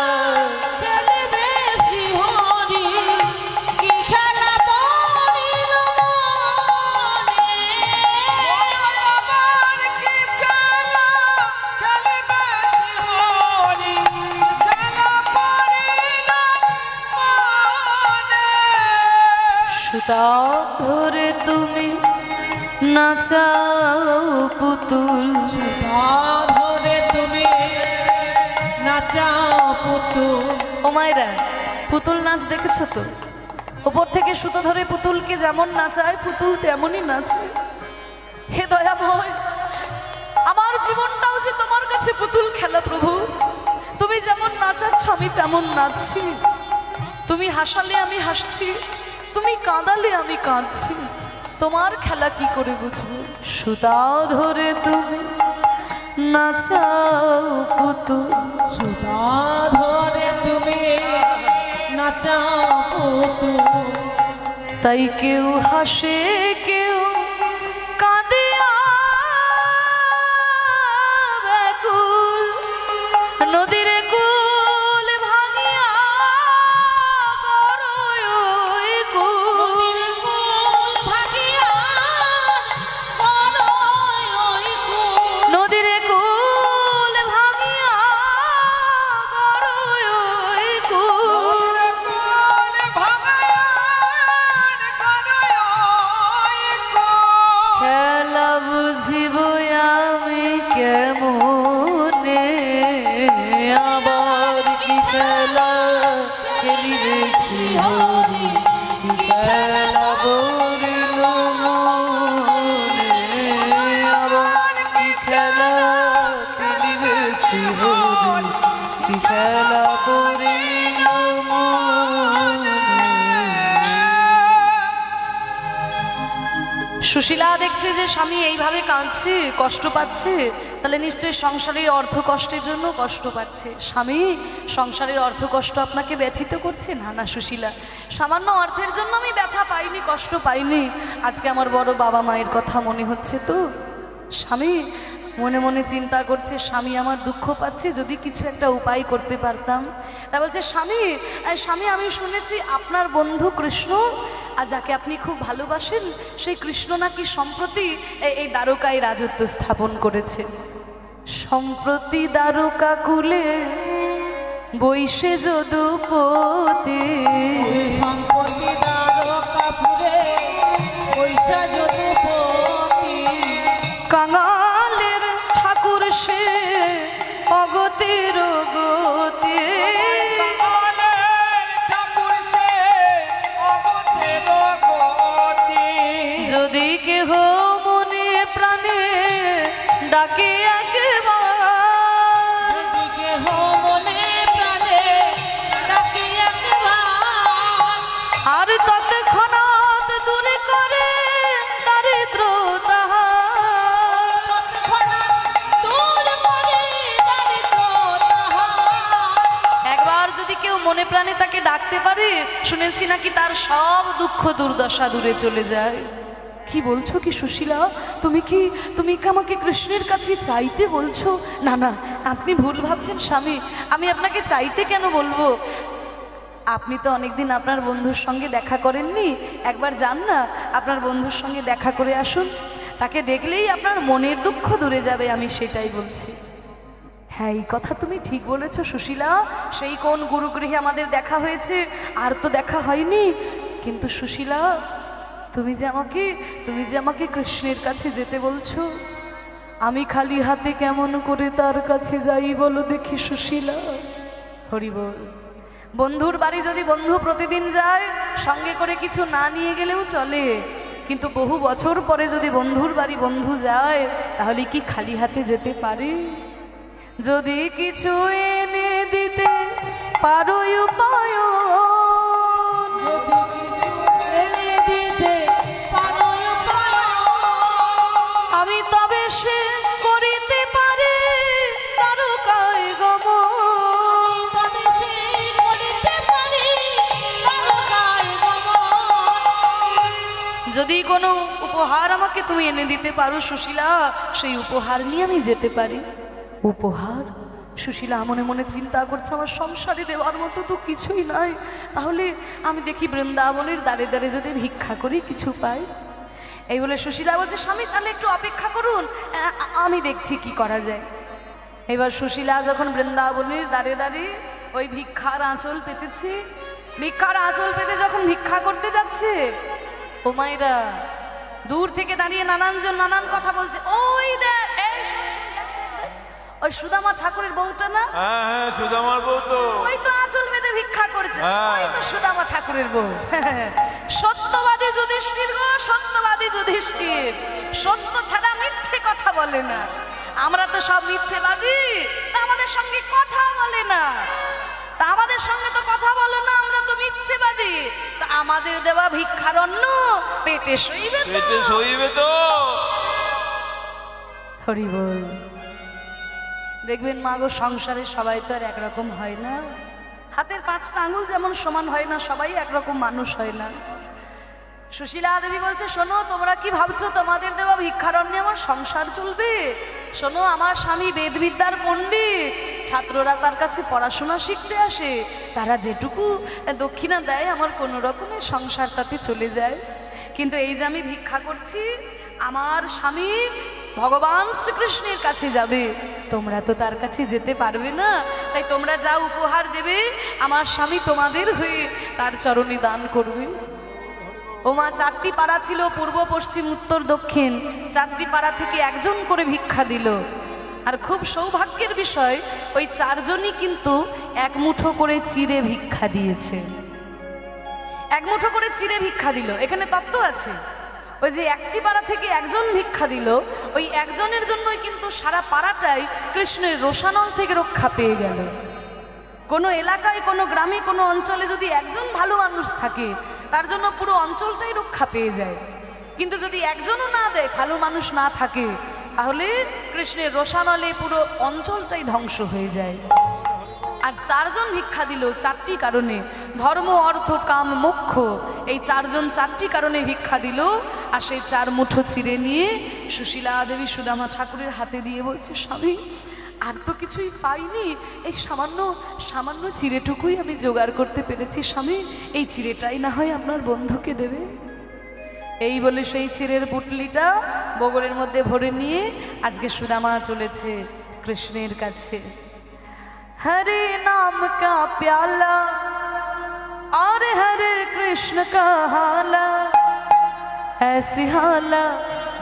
খেলিবে শ্রীহরি, কি খেলা পড়িল মনে। আবার কি খেলা খেলিবে শ্রীহরি, খেলা পড়িল মনে। সুতা ধরে তুমি নাচাও পুতুল, ধরে তুমি নাচাও পুতুল। ও মায়েরা, পুতুল নাচ দেখেছো তো? ওপর থেকে সুতো ধরে পুতুলকে যেমন নাচায় পুতুল তেমনই নাচে। হে দয়াময়, আমার জীবনটাও যে তোমার কাছে পুতুল খেলা প্রভু। তুমি যেমন নাচাচ্ছ আমি তেমন নাচছি, তুমি হাসালে আমি হাসছি, তুমি কাঁদালে আমি কাঁদছি। তোমার খেলা কি করে বুঝবো? সুতাও ধরে তুমি নাচাও পুতুল, সুতা ধরে তুমি নাচাও পুতুল। তাই কেউ হাসে কেউ কাঁদে ব্যাকুল, নদীর কুল ভাঙিয়া গড়ই ওই কুল। কুল ভাগিয়া করই ওই কুল। নদীর কুল ভাঙিয়া গড়ই ওই কুল। কোন ভাঙায়ার কানয় কোন। খেলা বুঝিব আমি কেমনে, আবার কি খেলা খেলিবে শ্রীহরি, কি খেলা পড়িল মনে। আবার কি খেলা খেলিবে শ্রীহরি, কি খেলা পড়িল মনে। সুশীলা দেখছে যে স্বামী এইভাবে কাঁদছে, কষ্ট পাচ্ছে, তাহলে নিশ্চয়ই সংসারের অর্থ কষ্টের জন্য কষ্ট পাচ্ছে। স্বামী, সংসারের অর্থ কষ্ট আপনাকে ব্যথিত করছে? না না সুশীলা, সামান্য অর্থের জন্য আমি ব্যথা পাইনি, কষ্ট পাইনি। আজকে আমার বড় বাবা মায়ের কথা মনে হচ্ছে তো। স্বামী মনে মনে চিন্তা করছে, স্বামী আমার দুঃখ পাচ্ছে, যদি কিছু একটা উপায় করতে পারতাম। তা বলছে, স্বামী স্বামী আমি শুনেছি আপনার বন্ধু কৃষ্ণ, আর যাকে আপনি খুব ভালোবাসেন, সেই কৃষ্ণ নাকি সম্প্রতি এই দ্বারকায় রাজত্ব স্থাপন করেছে। সম্প্রতি দ্বারকা কুলে বৈশে যদুপতি, সম্পত্তি দ্বারকা পুরে পয়সা যদুপতি। কাঙালের ঠাকুর সে অগতির গতি। কাঙালের ঠাকুর সে অগতের গতি। যদি কেহ মনে প্রাণে ডাকে একবার, যদি কেহ মনে প্রাণে ডাকে একবার, আর মনে প্রাণে তাকে ডাকতে পারে, শুনেছি নাকি তার সব দুঃখ দুর্দশা দূরে চলে যায়। কি বলছো কি সুশীলা? তুমি কি আমাকে কৃষ্ণের কাছে চাইতে বলছো? না না, আপনি ভুল ভাবছেন স্বামী। আমি আপনাকে চাইতে কেন বলবো? আপনি তো অনেকদিন আপনার বন্ধুর সঙ্গে দেখা করেননি, একবার যান না, আপনার বন্ধুর সঙ্গে দেখা করে আসুন। তাকে দেখলেই আপনার মনের দুঃখ দূরে যাবে, আমি সেটাই বলছি। হ্যাঁ, এই কথা তুমি ঠিক বলেছো সুশীলা। সেই কোন গুরুগৃহে আমাদের দেখা হয়েছে, আর তো দেখা হয়নি। কিন্তু সুশীলা, তুমি যে আমাকে কৃষ্ণের কাছে যেতে বলছো, আমি খালি হাতে কেমন করে তার কাছে যাই বলো দেখি সুশীলা। হরি বল। বন্ধুর বাড়ি যদি বন্ধু প্রতিদিন যায়, সঙ্গে করে কিছু না নিয়ে গেলেও চলে, কিন্তু বহু বছর পরে যদি বন্ধুর বাড়ি বন্ধু যায়, তাহলে কি খালি হাতে যেতে পারে? যদি কিছু এনে দিতে পারো উপায়, এনে দিতে পারো উপায়, আমি তবে সে করিতে পারি তারকায় গমন। তবে সে করিতে পারি তারকায় গমন। যদি কোনো উপহার আমাকে তুমি এনে দিতে পারো সুশীলা, সেই উপহার নিয়ে আমি যেতে পারি। উপহার? সুশীলা মনে মনে চিন্তা করছে, আমার সংসারে দেওয়ার মতো তো কিছুই নাই, তাহলে আমি দেখি বৃন্দাবনের দ্বারে দ্বারে যদি ভিক্ষা করি কিছু পাই। এই বলে সুশীলা বলছে, স্বামী তাহলে একটু অপেক্ষা করুন, আমি দেখছি কি করা যায়। এবার সুশীলা যখন বৃন্দাবনের দ্বারে দ্বারে ওই ভিক্ষার আঁচল পেতেছে, ভিক্ষার আঁচল পেতে যখন ভিক্ষা করতে যাচ্ছে, ও মায়েরা দূর থেকে দাঁড়িয়ে নানানজন নানান কথা বলছে। ওই দেখ, এই শোন, শোন, দেখ, দেখ, দেখ, ওই সুদামা ঠাকুরের বউটা না? হ্যাঁ হ্যাঁ, সুদামার বউ তো। ওই তো আঁচল বেঁধে ভিক্ষা করছে, হ্যাঁ। ওই তো সুদামা ঠাকুরের বউ। সত্যবাদী যুধিষ্ঠির গো, সত্যবাদী যুধিষ্ঠির, সত্য ছাড়া মিথ্যে কথা বলে না। আমরা তো সব মিথ্যেবাদী, তা আমাদের সঙ্গে কথা বলে না, তা আমাদের সঙ্গে তো কথা বলো না, আমরা তো মিথ্যেবাদী। তা আমাদের দেওয়া ভিক্ষার অন্ন পেটে সইবে তো? পেটে সইবে তো। হরি বল। দেখবেন মা গো, সংসারে সবাই তো আর একরকম হয় না, হাতের 5টা আঙুল যেমন সমান হয় না, সবাই একরকম মানুষ হয় না। সুশীলা দেবী বলছে, শোনো, তোমরা কি ভাবছো তোমাদের দেওয়া ভিক্ষারণ্যে আমার সংসার চলবে? শোনো, আমার স্বামী বেদবিদ্যার পণ্ডিত, ছাত্ররা তার কাছে পড়াশোনা শিখতে আসে, তারা যেটুকু দক্ষিণা দেয় আমার কোনো রকমে সংসারটাতে চলে যায়। কিন্তু এই যে আমি ভিক্ষা করছি, আমার স্বামী ভগবান শ্রীকৃষ্ণের কাছে যাবে, তোমরা তো তার কাছে যেতে পারবে না, তাই তোমরা যা উপহার দেবে আমার স্বামী তোমাদের হয়ে তার চরণে দান করবে। ও মা, 4টি পাড়া ছিল, পূর্ব পশ্চিম উত্তর দক্ষিণ, 4টি পাড়া থেকে একজন করে ভিক্ষা দিল। আর খুব সৌভাগ্যের বিষয়, ওই 4 জনই কিন্তু এক মুঠো করে চিড়ে ভিক্ষা দিয়েছে। এক মুঠো করে চিড়ে ভিক্ষা দিল। এখানে তত্ত্ব আছে, ওই যে একটি পাড়া থেকে একজন ভিক্ষা দিল, ওই একজনের জন্যই কিন্তু সারা পাড়াটাই কৃষ্ণের রোষানল থেকে রক্ষা পেয়ে গেল। কোনো এলাকায়, কোনো গ্রামে, কোনো অঞ্চলে যদি একজন ভালো মানুষ থাকে, তার জন্য পুরো অঞ্চলটাই রক্ষা পেয়ে যায়। কিন্তু যদি একজনও না দেয়, ভালো মানুষ না থাকে, তাহলে কৃষ্ণের রোষানলে পুরো অঞ্চলটাই ধ্বংস হয়ে যায়। আর 4 জন ভিক্ষা দিল 4টি কারণে, ধর্ম, অর্থ, কাম, মোক্ষ, এই 4 জন 4টি কারণে ভিক্ষা দিল। আর সেই 4 মুঠো চিড়ে নিয়ে সুশীলা দেবী সুদামা ঠাকুরের হাতে দিয়ে বলছে, স্বামী আর তো কিছুই পাইনি, এই সামান্য চিড়েটুকুই আমি জোগাড় করতে পেরেছি, স্বামী এই চিড়েটাই না হয় আপনার বন্ধুকে দেবে। এই বলে সেই চিড়ের পুটলিটা বগলের মধ্যে ভরে নিয়ে আজকে সুদামা চলেছে কৃষ্ণের কাছে। हरे नाम का प्याला और हरे कृष्ण का हाला, ऐसी हाला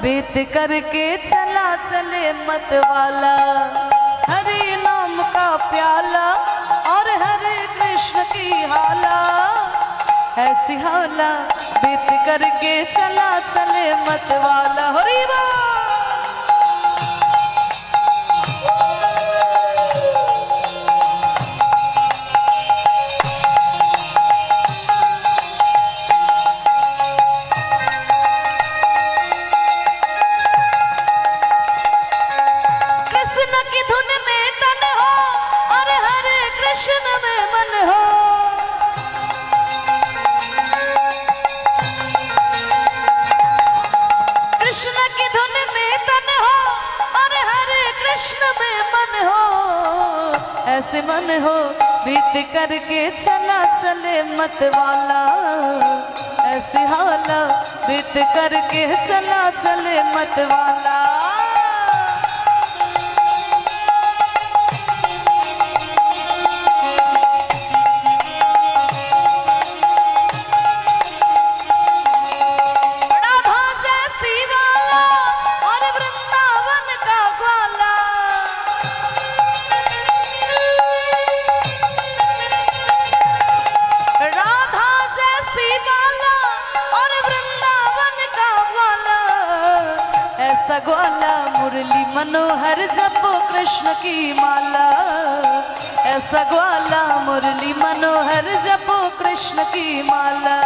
बेत करके चला चले मत वाला। हरे नाम का प्याला और हरे कृष्ण की हाला, ऐसी हाला बेत करके चला चले मत वाला। हरि बोल। कृष्ण में मन हो, ऐसे मन हो बीत करके चला चले मत वाला, ऐसे हाला बीत करके चला चले मत वाला। ग्वाला मुरली मनोहर जपो कृष्ण की माला, ऐसा ग्वाला मुरली मनोहर जपो कृष्ण की माला।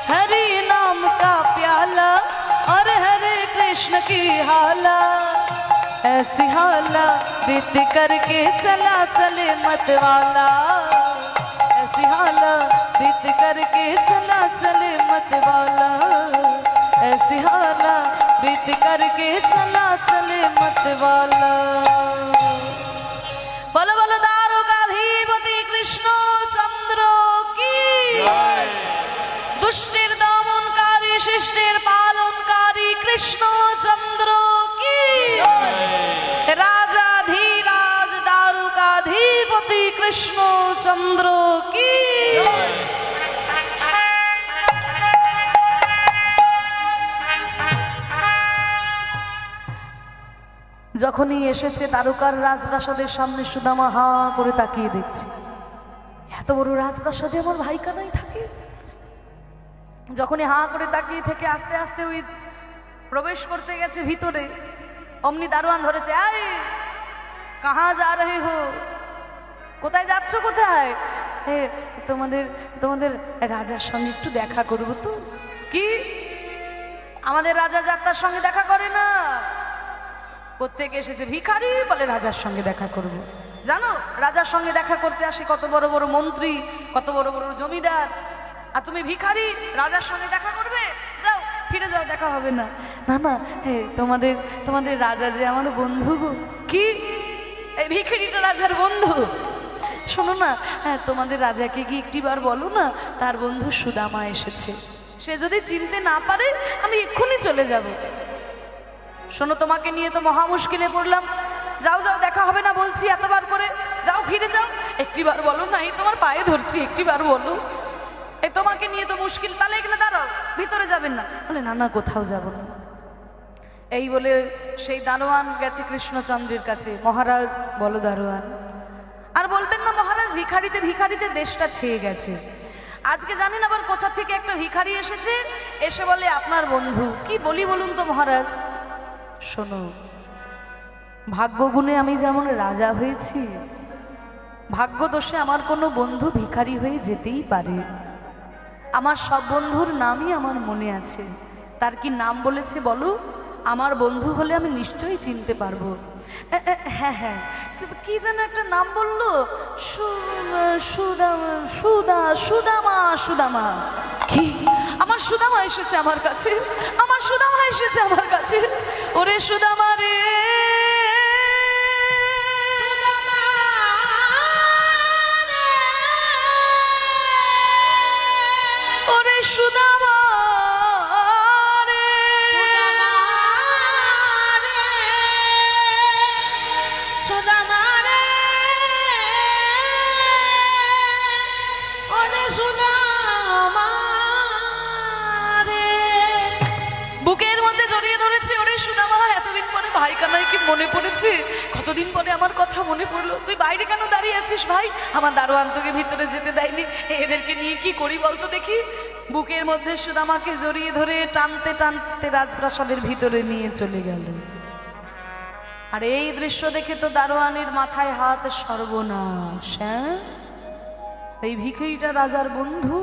हरि नाम का प्याला और हरे कृष्ण की हाला, ऐसी हाला बीत करके चला चले मत वाला, ऐसी हाला बीत करके चला चले मत वाला, ऐसी हाला बीत करके चला चले मत वाला। बोलो बोलो द्वारकाधीपति कृष्ण चंद्र की, दुष्टेर दमनकारी शिष्टेर पालनकारी कृष्ण चंद्र की, राजाधिराज द्वारकाधीपति कृष्ण चंद्र की। যখনই এসেছে তারকার রাজপ্রাসাদের সামনে সুদামা হা করে তাকিয়ে দেখছে, এত বড় রাজপ্রাসাদে আমার ভাই কানাই থাকে। যখনই হা করে তাকিয়ে থেকে আস্তে আস্তে ওই প্রবেশ করতে গেছে ভিতরে, অমনি দারোয়ান ধরেছে, আয় কাহা যা রহে হো, কোথায় যাচ্ছ কোথায়? তোমাদের তোমাদের রাজার সঙ্গে একটু দেখা করবো। তো কি আমাদের রাজা যাত্রার সঙ্গে দেখা করে না? প্রত্যেকে এসেছে ভিখারি বলে রাজার সঙ্গে দেখা করব। জানো রাজার সঙ্গে দেখা করতে আসে কত বড় বড় মন্ত্রী, কত বড় বড় জমিদার, আর তুমি ভিখারি রাজার সঙ্গে দেখা করবে? যাও ফিরে যাও, দেখা হবে না। না না, তোমাদের তোমাদের রাজা যে আমার বন্ধু গো। কি এই ভিখারিটা রাজার বন্ধু? শোনো না, তোমাদের রাজাকে কি একটিবার বলো না তার বন্ধু সুদামা এসেছে, সে যদি চিনতে না পারে আমি এক্ষুনি চলে যাব। শোনো তোমাকে নিয়ে তো মহা মুশকিলে পড়লাম, যাও যাও দেখা হবে না বলছি এতবার করে, যাও ফিরে যাও, একটিবার বলো না, এই তোমার পায়ে ধরছি একটিবার বলো, এই তোমাকে নিয়ে তো মুশকিল, তাহলে এখানে দাঁড়াও, ভিতরে যাবেন না? বলে না না কোথাও যাব না। এই বলে সেই দারোয়ান গেছে কৃষ্ণচন্দ্রের কাছে। মহারাজ বলো দারোয়ান। আর বলবেন না মহারাজ, ভিখারিতে ভিখারিতে দেশটা ছেয়ে গেছে। আজকে জানেন আবার কোথা থেকে একটা ভিখারি এসেছে, এসে বলে আপনার বন্ধু। কি বলি বলুন তো মহারাজ? শোনো, ভাগ্যগুণে আমি যেমন রাজা হয়েছি, ভাগ্য দোষে আমার কোনো বন্ধু ভিখারি হয়ে যেতেই পারে। আমার সব বন্ধুর নামই আমার মনে আছে। তার কি নাম বলেছে বলো? আমার বন্ধু হলে আমি নিশ্চয়ই চিনতে পারবো। হ্যাঁ হ্যাঁ, কি যেন একটা নাম বললো, সুদামা। সুদামা? কি আমার সুদামা এসেছে আমার কাছে, আমার সুদামা এসেছে আমার কাছে। ওরে সুদামা রে, ওরে সুদামা রে, সুদামা রে, ওরে সুদামা রে। বুকের মধ্যে জড়িয়ে ধরেছে। ওরে সুদামা, এতদিন পরে ভাই কানাই কি মনে পড়েছে? কতদিন পরে আমার কথা মনে পড়লো। তুই বাইরে কেন দাঁড়িয়ে আছিস ভাই? আমার দারোয়ান তোকে ভিতরে যেতে দেয়নি, এদেরকে নিয়ে কি করি বলতো দেখি। বুকের মধ্যে সুদামাকে জড়িয়ে ধরে টানতে টানতে রাজপ্রাসাদের ভিতরে নিয়ে চলে গেল। আর এই দৃশ্য দেখে তো দারোয়ানের মাথায় হাত। সর্বনাশ! হ্যাঁ, এই ভিখারিটা রাজার বন্ধু।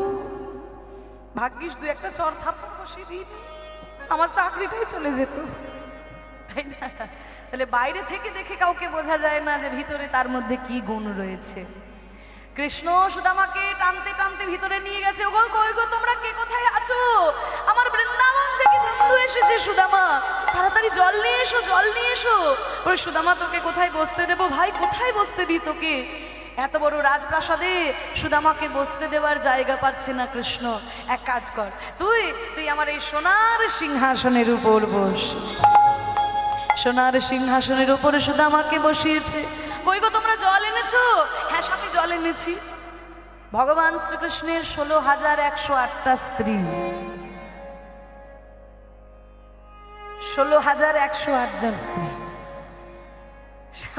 ভাগ্যিস দু একটা চর থাপ্পড় বসিয়ে দিন, আমার চাকরিটাই চলে যেত, তাই না? তাহলে বাইরে থেকে দেখে কাউকে বোঝা যায় না যে ভিতরে তার মধ্যে কি গুণ রয়েছে। কৃষ্ণ সুদামাকে টানতে টানতে ভিতরে নিয়ে গেছে। ওগো কই গো তোমরা, কে কোথায় আছো? আমার বৃন্দাবন থেকে বন্ধু এসেছে সুদামা, তাড়াতাড়ি জল নিয়ে এসো, জল নিয়ে এসো। ওরে সুদামা, তোকে কোথায় বসতে দেবো ভাই? কোথায় বসতে দিই তোকে? এত বড় রাজপ্রাসাদে সুদামাকে বসতে দেওয়ার জায়গা পাচ্ছে না কৃষ্ণ। এক কাজ কর, তুই আমার এই সোনার সিংহাসনের উপর বস। সোনার সিংহাসনের উপরে সুদামাকে বসিয়েছে। কই গো তোমরা জল এনেছো? হ্যাঁ স্বামী জল এনেছি। ভগবান শ্রীকৃষ্ণের 16,108টা স্ত্রী, 16,108 জন স্ত্রী।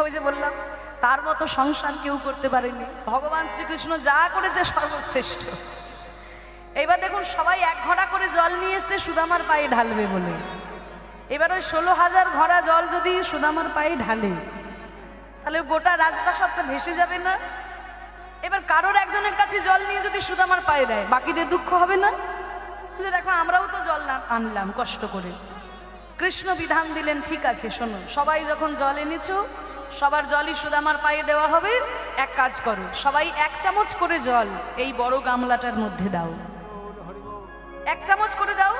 ওই যে বললাম তার মতো সংসার কেউ করতে পারেনি। ভগবান শ্রীকৃষ্ণ যা করেছে সর্বশ্রেষ্ঠ। এবার দেখুন সবাই এক ঘড়া করে জল নিয়ে এসছে সুদামার পায়ে ঢালবে বলে। এবার ওই 16,000 ঘড়া জল যদি সুদামার পায়ে ঢালে তাহলে গোটা রাজপ্রাসাদটা ভেসে যাবে না? এবার কারোর একজনের কাছে জল নিয়ে যদি সুদামার পায়ে দেয় বাকিদের দুঃখ হবে না? যে দেখো আমরাও তো জল আনলাম কষ্ট করে। কৃষ্ণ বিধান দিলেন, ঠিক আছে শোনো, সবাই যখন জল এনেছো সবার জলই সুদামার পায়ে দেওয়া হবে। এক কাজ করো, সবাই 1 চামচ করে জল এই বড় গামলাটার মধ্যে দাও। 1 চামচ করে দাও,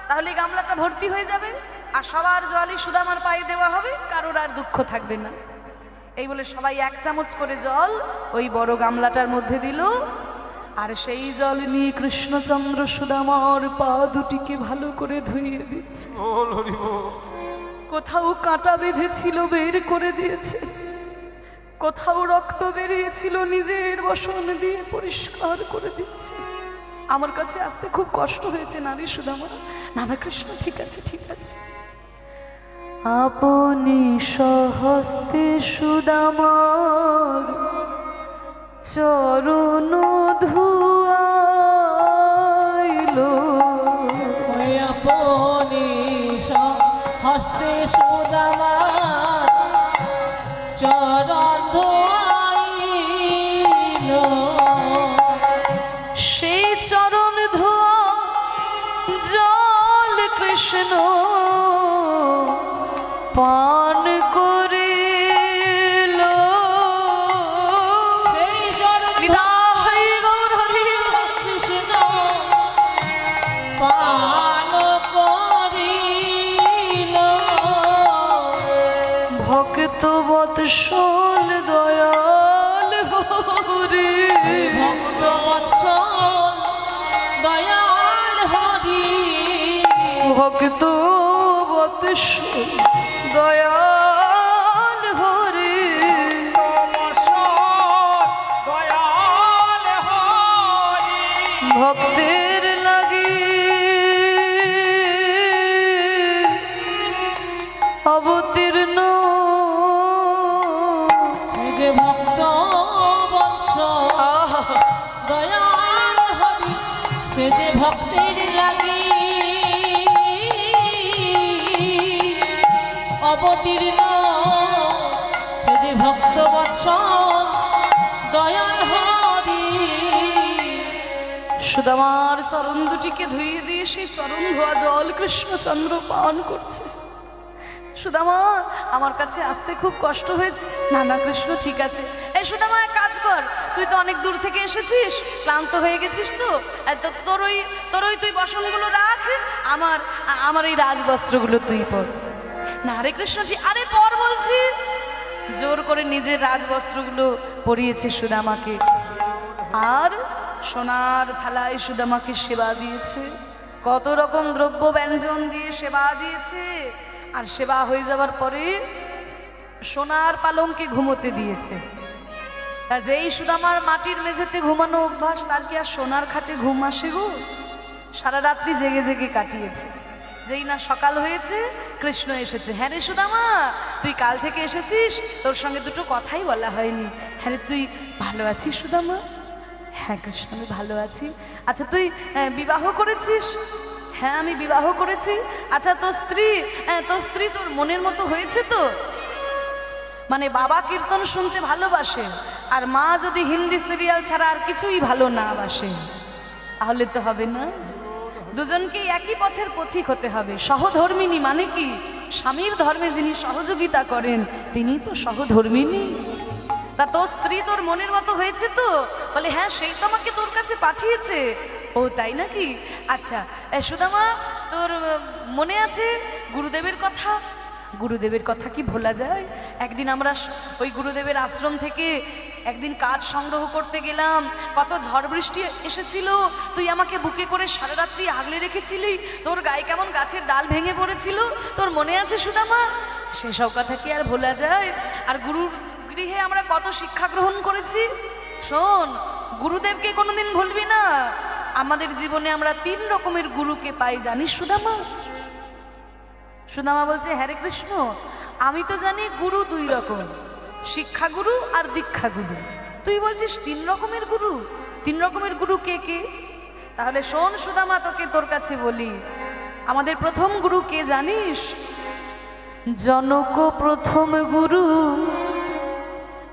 তাহলে গামলাটা ভর্তি হয়ে যাবে আর সবার জলই সুদামার পায়ে দেওয়া হবে, কারোর আর দুঃখ থাকবে না। এই বলে সবাই 1 চামচ করে জল ওই বড় গামলাটার মধ্যে দিল। আর সেই জল নিয়ে কৃষ্ণচন্দ্র সুদামার পা দুটিকে ভালো করে ধুইয়ে দিচ্ছে। কোথাও কাঁটা বেঁধেছিল বের করে দিয়েছে, কোথাও রক্ত বেরিয়েছিল নিজের বসন দিয়ে পরিষ্কার করে দিচ্ছে। আমার কাছে আসতে খুব কষ্ট হয়েছে নারী সুদামা। নানা কৃষ্ণ ঠিক আছে ঠিক আছে। আপনি সহস্তে সুদামার চরণ ধুয়াইলো। আপনি হস্তে সুদামার চরণ ধুয়াইলো। সেই চরণ ধোয়া জল কৃষ্ণ পান করিল। সেই চরণ নিতাই গৌর হরি কৃষ্ণ পান করিল। ভক্ত বৎসল দয়াল হরি, ভক্ত বৎসল দয়াল হরি। ভক্ত বৎসল দয়াল হরি। দয়াল হরি ভক্তের লাগি অবতীর্ণ সে যে ভক্ত বৎসল দয়াল হরি। সে যে ভক্তের লাগি অবতীর্ণ। সে যে ভক্ত বৎসল দয়াল হরি। সুদামার চরণ দুটিকে ধুইয়ে দিয়ে সেই চরণ ধোয়া জল কৃষ্ণচন্দ্র পান করছে। সুদামা আমার কাছে আসতে খুব কষ্ট হয়েছে। না না কৃষ্ণ ঠিক আছে। এই সুদামা এক কাজ কর, তুই তো অনেক দূর থেকে এসেছিস, ক্লান্ত হয়ে গেছিস তো, তোর ওই তুই বসনগুলো রাখ, আমার এই রাজবস্ত্রগুলো তুই পর। না হরে কৃষ্ণজি, আরে পর বলছি। জোর করে নিজের রাজবস্ত্রগুলো পরিয়েছে সুদামাকে আর সোনার থালায় সুদামাকে সেবা দিয়েছে। কত রকম দ্রব্য ব্যঞ্জন দিয়ে সেবা দিয়েছে। আর সেবা হয়ে যাওয়ার পরে সোনার পালঙ্কে ঘুমোতে দিয়েছে। তা যেই সুদামার মাটির মেঝেতে ঘুমানো অভ্যাস, তার কি আর সোনার খাটে ঘুম আসে গো? সারা রাত্রি জেগে জেগে কাটিয়েছে। যেই না সকাল হয়েছে কৃষ্ণ এসেছে। হ্যাঁ রে সুদামা, তুই কাল থেকে এসেছিস, তোর সঙ্গে দুটো কথাই বলা হয়নি। হ্যাঁ রে তুই ভালো আছিস সুদামা? হ্যাঁ কৃষ্ণ আমি ভালো আছি। আচ্ছা তুই বিবাহ করেছিস? হ্যাঁ আমি বিবাহ করেছি। আচ্ছা তোর স্ত্রী তোর মনের মতো হয়েছে তো? মানে বাবা কীর্তন শুনতে ভালোবাসে আর মা যদি হিন্দি সিরিয়াল ছাড়া আর কিছুই ভালো না বাসে, তাহলে তো হবে না। দুজনকেই একই পথের পথিক হতে হবে। সহধর্মিনী মানে কি? স্বামীর ধর্মে যিনি সহযোগিতা করেন তিনি তো সহধর্মিনী। তা তোর স্ত্রী তোর মনের মতো হয়েছে তো? বলে হ্যাঁ, সেই তো আমাকে তোর কাছে পাঠিয়েছে। ও তাই নাকি? আচ্ছা সুদামা, তোর মনে আছে গুরুদেবের কথা? গুরুদেবের কথা কি ভোলা যায়? একদিন আমরা ওই গুরুদেবের আশ্রম থেকে একদিন কাঠ সংগ্রহ করতে গেলাম, কত ঝড় বৃষ্টি এসেছিল, তুই আমাকে বুকে করে সারা রাত্রি আগলে রেখেছিলি, তোর গায়ে কেমন গাছের ডাল ভেঙে পড়েছিল, তোর মনে আছে সুদামা? সেসব কথা কি আর ভোলা যায়? আর গুরুর গৃহে আমরা কত শিক্ষা গ্রহণ করেছি। শোন, গুরুদেবকে কোনোদিন ভুলবি না। আমাদের জীবনে আমরা 3 রকমের গুরুকে পাই, জানিস সুদামা? সুদামা বলছে, হ্যাঁ রে কৃষ্ণ, আমি তো জানি গুরু 2 রকম, শিক্ষা গুরু আর দীক্ষা গুরু। তুই বলছিস 3 রকমের গুরু? 3 রকমের গুরু কে কে? তাহলে শোন সুদামা, তোকে তোর কাছে বলি, আমাদের প্রথম গুরু কে জানিস? জনক প্রথম গুরু,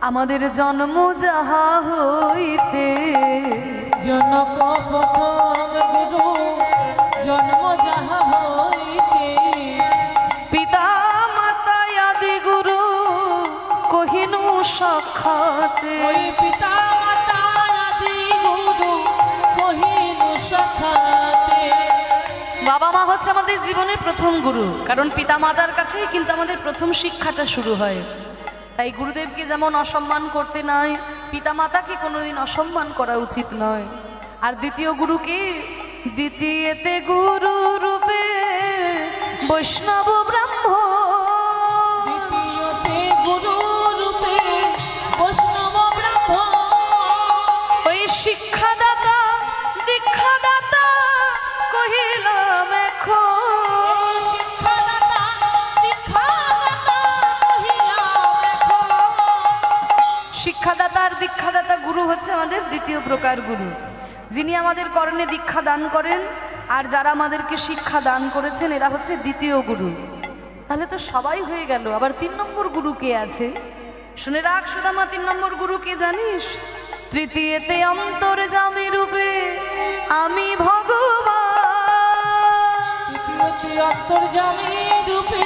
আমাদের জন্ম যাহা হইতে। জনক প্রথম গুরু, জন্ম যাহা হইতে। পিতা মাতা আদি গুরু কহিনু সাক্ষাতে। ওই পিতা মাতা আদি গুরু কহিনু সাক্ষাতে। বাবা মা হচ্ছে আমাদের জীবনের প্রথম গুরু, কারণ পিতা মাতার কাছেই কিন্তু আমাদের প্রথম শিক্ষাটা শুরু হয়। তাই গুরুদেবকে যেমন অসম্মান করতে নাই, পিতা মাতাকে কোনোদিন অসম্মান করা উচিত নয়। আর দ্বিতীয় গুরুকে, দ্বিতীয়তে গুরু রূপে বৈষ্ণব ব্রাহ্মণ। দ্বিতীয়তে গুরু রূপে বৈষ্ণব ব্রাহ্মণ। ওই শিক্ষাদাতা দীক্ষাদাতা কহিলাম এখন। শিক্ষাদাতা দীক্ষাদাতা কহিলাম এখন। শিক্ষাদাতা আর দীক্ষাদাতা গুরু হচ্ছে আমাদের দ্বিতীয় প্রকার গুরু, যিনি আমাদের কর্ণে দীক্ষা দান করেন, আর যারা আমাদেরকে শিক্ষা দান করেছেন এরা হচ্ছে দ্বিতীয় গুরু। তাহলে তো সবাই হয়ে গেল। আবার 3 নম্বর গুরু কে আছে? শুনে রাখ সুদামা, 3 নম্বর গুরু কে জানিস? তৃতীয়তে অন্তর্যামী রূপে আমি ভগবান। তৃতীয়তে অন্তর্যামী রূপে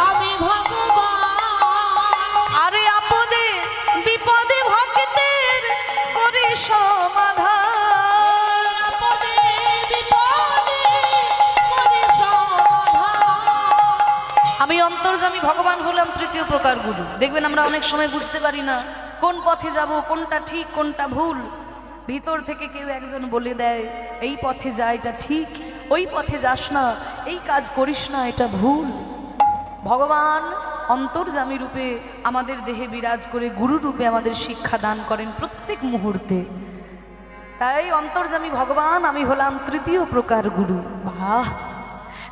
আমি ভগবান। আরে আপদে বিপদে ভক্তের করি সমাধান। আপদে বিপদে করি সমাধান। আমি অন্তর্যামী ভগবান হলাম তৃতীয় প্রকার গুরু। দেখবেন আমরা অনেক সময় বুঝতে পারি না কোন পথে যাব, কোনটা ঠিক কোনটা ভুল। ভিতর থেকে কেউ একজন বলে দেয়, এই পথে যা, এটা ঠিক, ওই পথে যাস না, এই কাজ করিস না, এটা ভুল। ভগবান অন্তর্যামী রূপে আমাদের দেহে বিরাজ করে গুরু রূপে আমাদের শিক্ষা দান করেন প্রত্যেক মুহূর্তে। তাই অন্তর্যামী ভগবান, আমি হলাম তৃতীয় প্রকার গুরু। বাহ,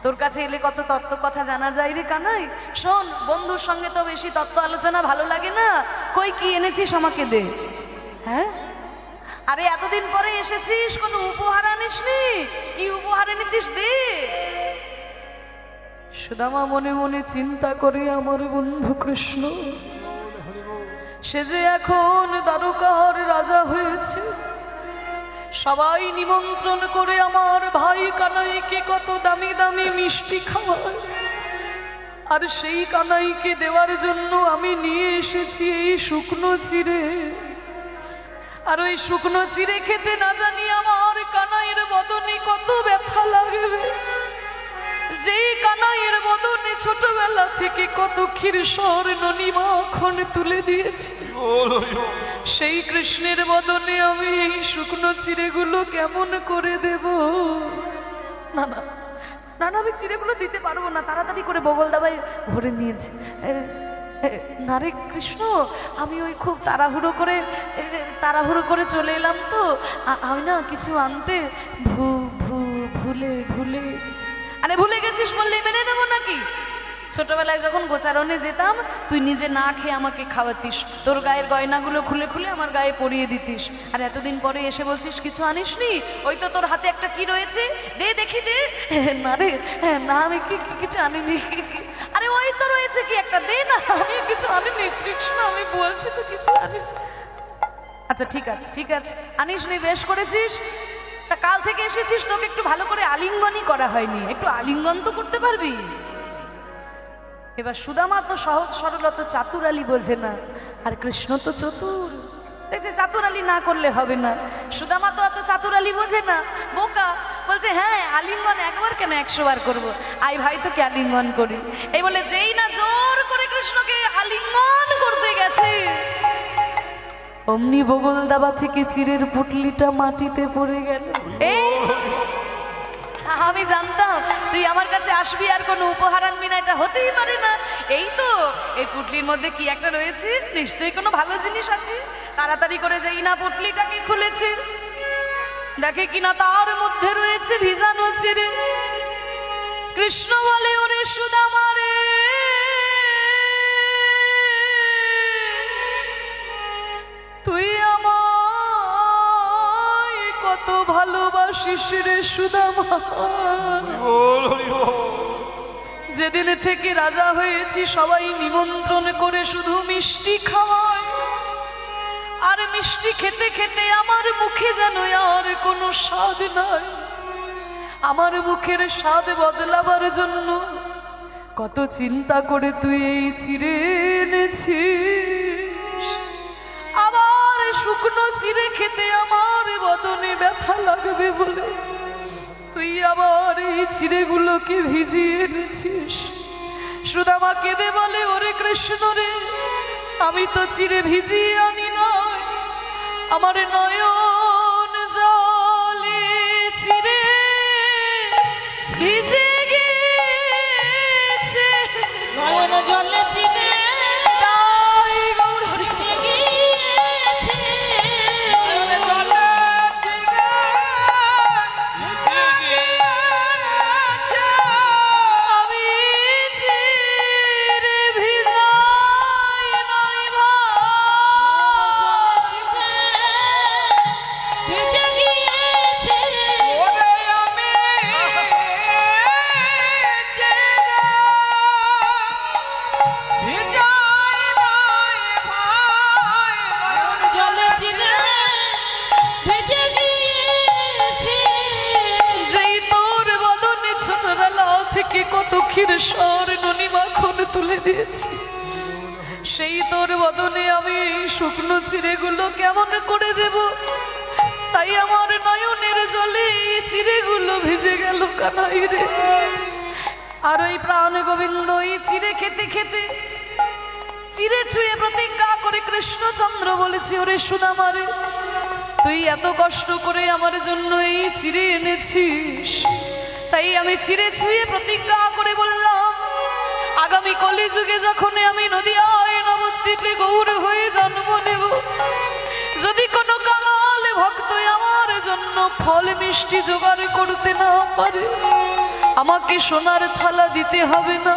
তোর কাছে এলে কত তত্ত্ব কথা জানা যায় রে কানাই। শোন, বন্ধুর সঙ্গে তো বেশি তত্ত্ব আলোচনা ভালো লাগে না। কই কি এনেছিস আমাকে দে। হ্যাঁ, আরে এতদিন পরে এসেছিস, কোনো উপহার আনিসনি? কি উপহার এনেছিস দে। সুদামা মনে মনে চিন্তা করে, আমার বন্ধু কৃষ্ণ সে যে এখন দ্বারকার রাজা হয়েছে, সবাই নিমন্ত্রণ করে আমার ভাই কানাইকে কত দামি দামি মিষ্টি খাওয়ায়, আর সেই কানাইকে দেওয়ার জন্য আমি নিয়ে এসেছি এই শুকনো চিড়ে। আর ওই শুকনো চিড়ে খেতে না জানি আমার কানাইয়ের বদনে কত ব্যথা লাগবে। যেই কানাইয়ের বদনে ছোটবেলা থেকে কত ক্ষীরসর ননি মাখন তুলে দিয়েছি, সেই কৃষ্ণের বদনে আমি এই শুকনো চিড়েগুলো কেমন করে দেব? না না না না, আমি চিড়েগুলো দিতে পারবো না। তাড়াতাড়ি করে বগল দাবাই ভরে নিয়েছে। না রে কৃষ্ণ, আমি ওই খুব তাড়াহুড়ো করে চলে এলাম তো, আমি না কিছু আনতে ভুলে। আরে ভুলে গেছিস বললেই মেনে নেবো নাকি? ছোটবেলায় যখন গোচারণে যেতাম, তুই নিজে না খেয়ে আমাকে খাওয়াতিস, তোর গায়ের গয়নাগুলো খুলে খুলে আমার গায়ে পরিয়ে দিতিস। আর এতদিন পরে এসে বলছিস কিছু আনিসনি? ওই তো তোর হাতে একটা কি রয়েছে, দে দেখি দে। না রে, না আমি কিছু আনিনি। আরে ওই তো রয়েছে কি একটা, দে না। আমি কিছু আনিনি কৃষ্ণ, আমি বলছি তো কিছু আনিনি। আচ্ছা ঠিক আছে ঠিক আছে, আনিসনি, বেশ করেছিস। তা কাল থেকে এসেছিস, তোকে একটু ভালো করে আলিঙ্গনই করা হয়নি, একটু আলিঙ্গন তো করতে পারবি। এবার সুদামা তো সহজ সরল, তো চাতুরালি বোঝে না, আর কৃষ্ণ তো চতুর। দেখছে চাতুরালি না করলে হবে না। সুদামা তো অত চাতুরালি বোঝে না, বোকা। বলছে হ্যাঁ, আলিঙ্গন একবার কেন 100 বার করবো। আই ভাই তোকে আলিঙ্গন করি। এই বলে যেই না জোর করে কৃষ্ণকে আলিঙ্গন করতে গেছে, অমনি বগল দাবা থেকে চিড়ের পুটলিটা মাটিতে পড়ে গেল। এই আমি জানতাম তুই আমার কাছে আসবি আর কোনো উপহার আনবি না, এটা হতেই পারে না। এই তো এই পুটলির মধ্যে কি একটা রয়েছে, নিশ্চয়ই কোনো ভালো জিনিস আছে। তাড়াতাড়ি করে যেই না পুটলিটাকে খুলেছে, দেখে কিনা তার মধ্যে রয়েছে ভিজানো চিড়ে। কৃষ্ণ বলে, ওরে সুদামা রে, তুই আমায় কত ভালোবাসিস রে সুদামা। যেদিন থেকে রাজা হয়েছি সবাই নিমন্ত্রণ করে শুধু মিষ্টি খাওয়ায়, আর মিষ্টি খেতে খেতে আমার মুখে যেন আর কোনো স্বাদ নাই। আমার মুখের স্বাদ বদলাবার জন্য কত চিন্তা করে তুই এই চিড়ে এনেছিস। আবার শুকনো চিড়ে খেতে আমার বদনে ব্যথা লাগবে বলে তুই আবার এই চিড়েগুলোকে ভিজিয়ে এনেছিস। সুদামা কেঁদে বলে, ওরে কৃষ্ণ রে, আমি তো চিড়ে ভিজিয়ে আনি নাই, আমার নয়ন জলে চিড়ে ভিজে গেছে। নয়ন জলে চিড়ে তাই গৌর হরি গিয়েছে। জলে চিড়ে ভিজে গিয়েছে। আমি চিড়ে ভিজাই নাই ভাই, ভিজে গিয়েছে। ওরে আমি চিড়ে ভিজাই নাই ভাই। জলে চিড়ে ভিজে গিয়েছে। যেই তোর বদনে ছোটবেলা থেকে কত ক্ষীরসর ননি মাখন তুলে দিয়েছি, সেই তোর বদনে আমি এই শুকনো চিড়েগুলো কেমন করে দেব? তাই আমার নয়নের জলে এই চিড়েগুলো ভিজে গেল কানাই রে। আর ওই প্রাণ গোবিন্দ এই চিড়ে খেতে খেতে চিড়ে ছুঁয়ে প্রতিজ্ঞা করে কৃষ্ণচন্দ্র বলেছে, ওরে সুদামা রে, তুই এত কষ্ট করে আমার জন্য এই চিড়ে এনেছিস, তাই আমি চিড়ে ছুঁয়ে প্রতিজ্ঞা করে বললাম, আগামী কলিযুগে যখন আমি নদিয়ায় নবদ্বীপে গৌর হয়ে জন্ম নেব, যদি কোনো কাঙাল ভক্ত আমার জন্য ফল মিষ্টি জোগাড় করতে না পারে, আমাকে সোনার থালা দিতে হবে না।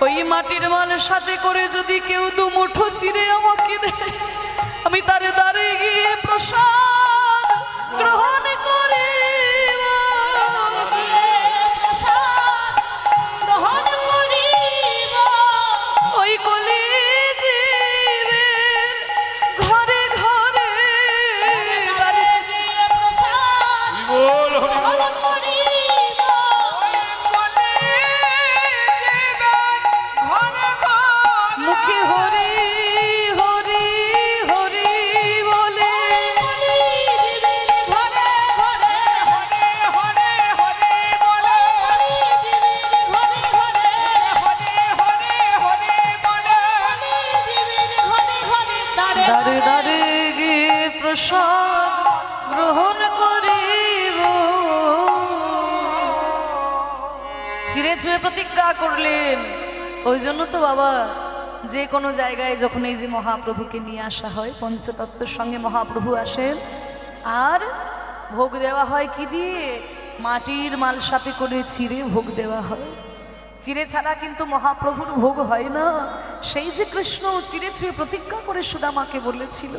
ওই মাটির মাল সাথে করে যদি কেউ দু মুঠো চিড়ে আমাকে দেয়, আমি তার দ্বারে গিয়ে প্রসাদ গ্রহণ করিব। প্রসাদ গ্রহণ করিব। ওই কলি জীবের ঘরে ঘরে দ্বারে গিয়ে প্রসাদ বল হরি বল। গ্রহণ করিব। কোনে জীবন ঘরে ঘরে মুখে হরি হরি হরি বলে জীবের ঘরে ঘরে হরে হরে হরে বলে। জীবের ঘরে ঘরে হরে হরে হরে বলে। জীবের ঘরে ঘরে দ্বারে দ্বারে দ্বারে গিয়ে প্রসাদ গ্রহণ করিব। চিড়ে ছুঁয়ে প্রতিজ্ঞা করলেন। ওই জন্য তো বাবা, যে কোনো জায়গায় যখন এই যে মহাপ্রভুকে নিয়ে আসা হয়, পঞ্চতত্ত্বের সঙ্গে মহাপ্রভু আসেন, আর ভোগ দেওয়া হয় কি দিয়ে? মাটির মালসাতে করে চিড়ে ভোগ দেওয়া হয়। চিড়ে ছাড়া কিন্তু মহাপ্রভুর ভোগ হয় না। সেই যে কৃষ্ণ চিড়ে ছুঁয়ে প্রতিজ্ঞা করে সুদামাকে বলেছিল।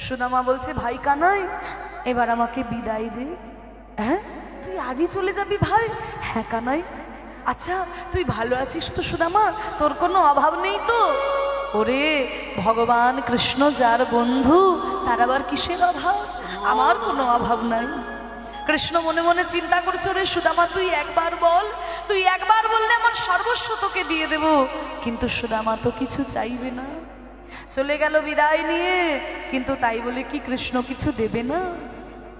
সুদামা বলছে, ভাই কানাই, এবার আমাকে বিদায় দে। হ্যাঁ, তুই আজই চলে যাবি ভাই? হ্যাঁ কানাই। আচ্ছা, তুই ভালো আছিস তো সুদামা? তোর কোনো অভাব নেই তো? ওরে ভগবান কৃষ্ণ যার বন্ধু, তার আবার কিসের অভাব? আমার কোনো অভাব নাই। কৃষ্ণ মনে মনে চিন্তা করছে, রে সুদামা তুই একবার বল, তুই একবার বললে আমার সর্বস্ব তোকে দিয়ে দেব। কিন্তু সুদামা তো কিছু চাইবে না, চলে গেল বিদায় নিয়ে। কিন্তু তাই বলে কি কৃষ্ণ কিছু দেবে না?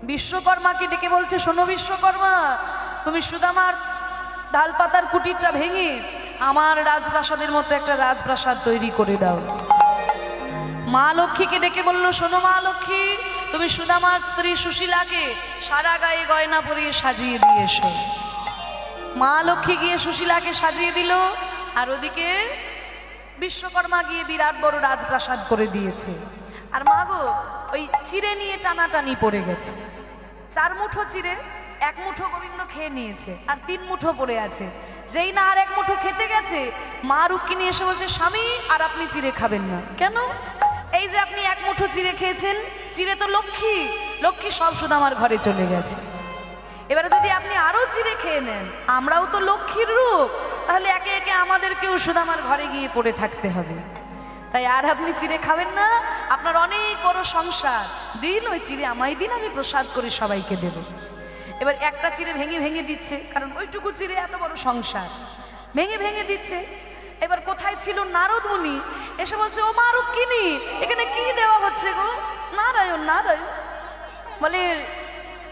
বিশ্বকর্মাকে ডেকে বলছে, শোনো বিশ্বকর্মা, তুমি সুদামার ঢালপাতার কুটিরটা ভেঙে আমার রাজপ্রাসাদের মতো একটা রাজপ্রাসাদ তৈরি করে দাও। মা লক্ষ্মীকে ডেকে বলল, শোনো মা লক্ষ্মী, তুমি সুদামার স্ত্রী সুশীলাকে সারা গায়ে গয়না পরিয়ে সাজিয়ে দিয়ে এসো। মা লক্ষ্মী গিয়ে সুশীলাকে সাজিয়ে দিল, আর ওদিকে বিশ্বকর্মা গিয়ে বিরাট বড় রাজপ্রাসাদ করে দিয়েছে। আর মা গো, ওই চিড়ে নিয়ে টানাটানি পড়ে গেছে। 4 মুঠো চিড়ে, 1 মুঠো গোবিন্দ খেয়ে নিয়েছে, আর 3 মুঠো পড়ে আছে। যেই না আর 1 মুঠো খেতে গেছে, মা রুক্মিণী এসে বলছে, স্বামী আর আপনি চিড়ে খাবেন না। কেন? এই যে আপনি 1 মুঠো চিড়ে খেয়েছেন, চিড়ে তো লক্ষ্মী, লক্ষ্মী সব সুদামার ঘরে চলে গেছে। এবারে যদি আপনি আরো চিড়ে খেয়ে নেন, আমরাও তো লক্ষ্মীর রূপ, তাহলে একে একে আমাদেরকেও সুদামার ঘরে গিয়ে পড়ে থাকতে হবে। তাই আর আপনি চিড়ে খাবেন না, আপনার অনেক বড় সংসার, দিন ওই চিড়ে আমায় দিন, আমি প্রসাদ করে সবাইকে দেব। এবার একটা চিড়ে ভেঙে ভেঙে দিচ্ছে, কারণ ওইটুকু চিড়ে এত বড় সংসার, ভেঙে ভেঙে দিচ্ছে। এবার কোথায় ছিল নারদ মুনি, এসে বলছে, ও মা রুক্মিণী, এখানে কি দেওয়া হচ্ছে গো? নারায়ণ নারায়ণ। বলে,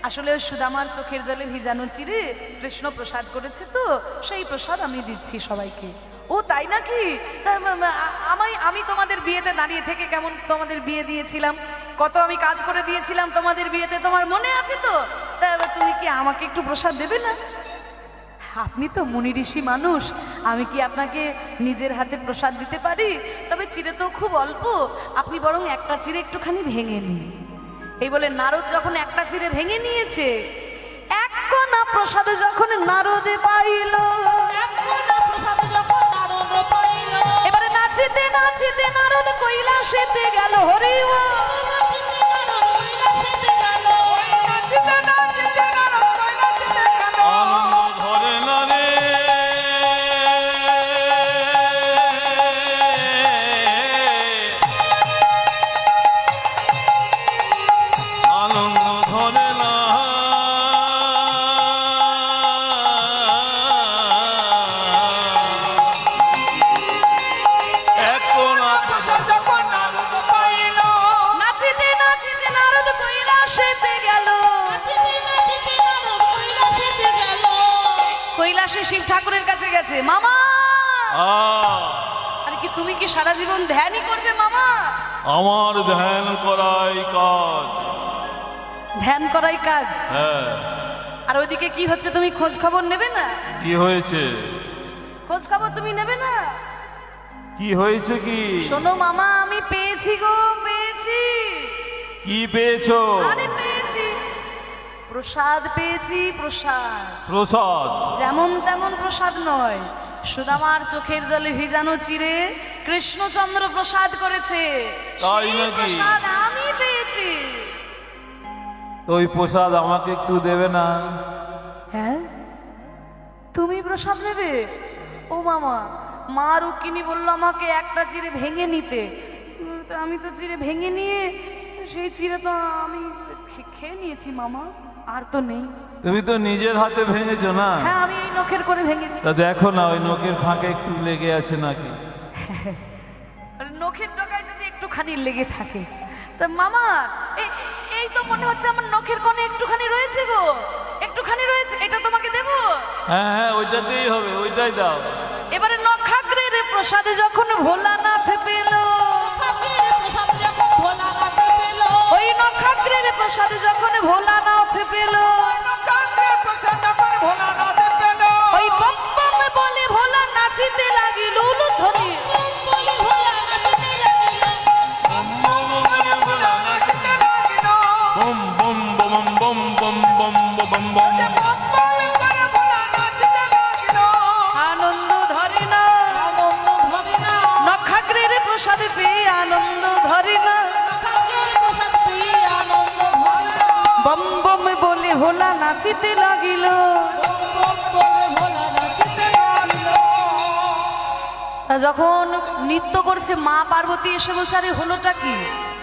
আসলে ওই সুদামার চোখের জলে ভিজানো চিড়ে কৃষ্ণ প্রসাদ করেছে, তো সেই প্রসাদ আমি দিচ্ছি সবাইকে। ও তাই নাকি? আমি তোমাদের বিয়েতে দাঁড়িয়ে থেকে কেমন তোমাদের বিয়ে দিয়েছিলাম, কত আমি কাজ করে দিয়েছিলাম তোমাদের বিয়েতে, তোমার মনে আছে তো? তা তুমি কি আমাকে একটু প্রসাদ দেবে না? আপনি তো মুনি ঋষি মানুষ, আমি কি আপনাকে নিজের হাতে প্রসাদ দিতে পারি? তবে চিড়ে তো খুব অল্প, আপনি বরং একটা চিড়ে একটুখানি ভেঙে নিন। এই বলে নারদ যখন একটা চিড়ে ভেঙে নিয়েছে, 1 কোনা প্রসাদে যখন নারদে পাইল, এবারে নাচিতে নাচিতে নারদ কৈলাসেতে গেল। হরি বল। আনন্দ ধরে না রে, আনন্দ ধরে না, এক কোনা প্রসাদ যখন নারদ পাইল, নাচিতে নাচিতে নারদ কৈলাসেতে গেল। কৈলাসে শিব ঠাকুরের কাছে গেছে। মামা, আরে কি তুমি কি সারা জীবন ধ্যানই করবে মামা? আমার ধ্যান করাই কাজ। ধ্যান করাই কাজ? হ্যাঁ। আর ওইদিকে কি হচ্ছে তুমি খোঁজ খবর নেবে না? কি হয়েছে? খোঁজ খবর তুমি নেবে না? কি হয়েছে কি? শোনো মামা, আমি পেয়েছি গো, পেয়েছি। কি পেয়েছো? আরে পেয়েছি, প্রসাদ পেয়েছি, প্রসাদ। প্রসাদ? যেমন তেমন প্রসাদ নয়, সুদামার চোখের জলে ভিজানো চিড়ে কৃষ্ণচন্দ্র প্রসাদ করেছে, তাই সেই নাকি? প্রসাদ আমি পেয়েছি। তো ওই প্রসাদ আমাকে একটু দেবে না? হ্যাঁ, তুমি প্রসাদ নেবে? ও মামা, মা রুক্মিণী বলল আমাকে একটা চিড়ে ভেঙে নিতে, তো আমি তো চিড়ে ভেঙে নিয়ে সেই চিড়ে তো আমি খেয়ে নিয়েছি মামা, আর তো নেই। তুমি তো নিজের হাতে ভেঙেছো না? হ্যাঁ, আমি এই নখের করে ভেঙেছি। তা দেখো না ওই নখের ফাঁকে একটু লেগে আছে নাকি? নখের ডগায় যদি একটুখানি লেগে থাকে, তা মামা এই তো মনে হচ্ছে আমার নখের কোণে একটুখানি রয়েছে গো, একটুখানি রয়েছে, এটা তোমাকে দেবো? হ্যাঁ হ্যাঁ, ওইটাতেই হবে, ওইটাই দাও। এবারে নখাগ্রের প্রসাদে যখন ভোলানাথ পেল, ওই নখাগ্রের প্রসাদে যখন ভোলানাথ পেল, প্রসাদ যখন ভোলানাথ পেল, ওই বম বম বলে ভোলা নাচিতে লাগিল উলুধ্বনি। বম বম বম বম বম বম বম বম। আনন্দ ধরে না, নখাগ্রের প্রসাদ পেয়ে আনন্দ ধরে না, বম বম বলে ভোলা নাচিতে লাগিল। যখন নৃত্য করছে, মা পার্বতী এসে বলছে, আরে হলোটা কি?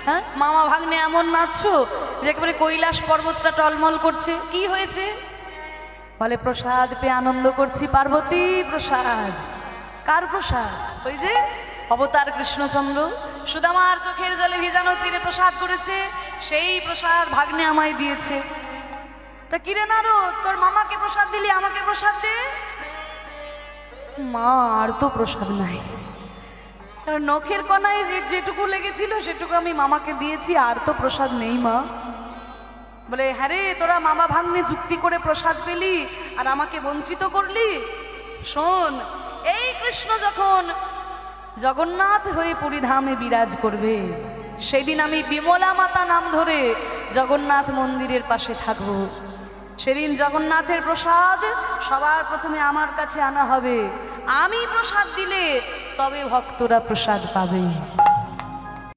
হ্যাঁ, মামা ভাগ্নে এমন নাচছো যে একেবারে কৈলাস পর্বতটা টলমল করছে, কি হয়েছে? বলে, প্রসাদ পেয়ে আনন্দ করছি পার্বতী। প্রসাদ? কার প্রসাদ? ওই যে অবতার কৃষ্ণচন্দ্র সুদামার চোখের জলে ভিজানো চিড়ে প্রসাদ করেছে, সেই প্রসাদ ভাগ্নে আমায় দিয়েছে। তা কিরে নারদ, তোর মামাকে প্রসাদ দিলি, আমাকে প্রসাদ দে। মা, আর তো প্রসাদ নাই। কারণ নখের কণায় যেটুকু লেগেছিল সেটুকু আমি মামাকে দিয়েছি, আর তো প্রসাদ নেই মা। বলে হ্যাঁ রে, তোরা মামা ভাগ্নে যুক্তি করে প্রসাদ পেলি আর আমাকে বঞ্চিত করলি। শোন, এই কৃষ্ণ যখন জগন্নাথ হয়ে পুরীধামে বিরাজ করবে, সেদিন আমি বিমলা মাতা নাম ধরে জগন্নাথ মন্দিরের পাশে থাকব। সেদিন জগন্নাথের প্রসাদ সবার প্রথমে আমার কাছে আনা হবে। আমি প্রসাদ দিলে তবে ভক্তরা প্রসাদ পাবে।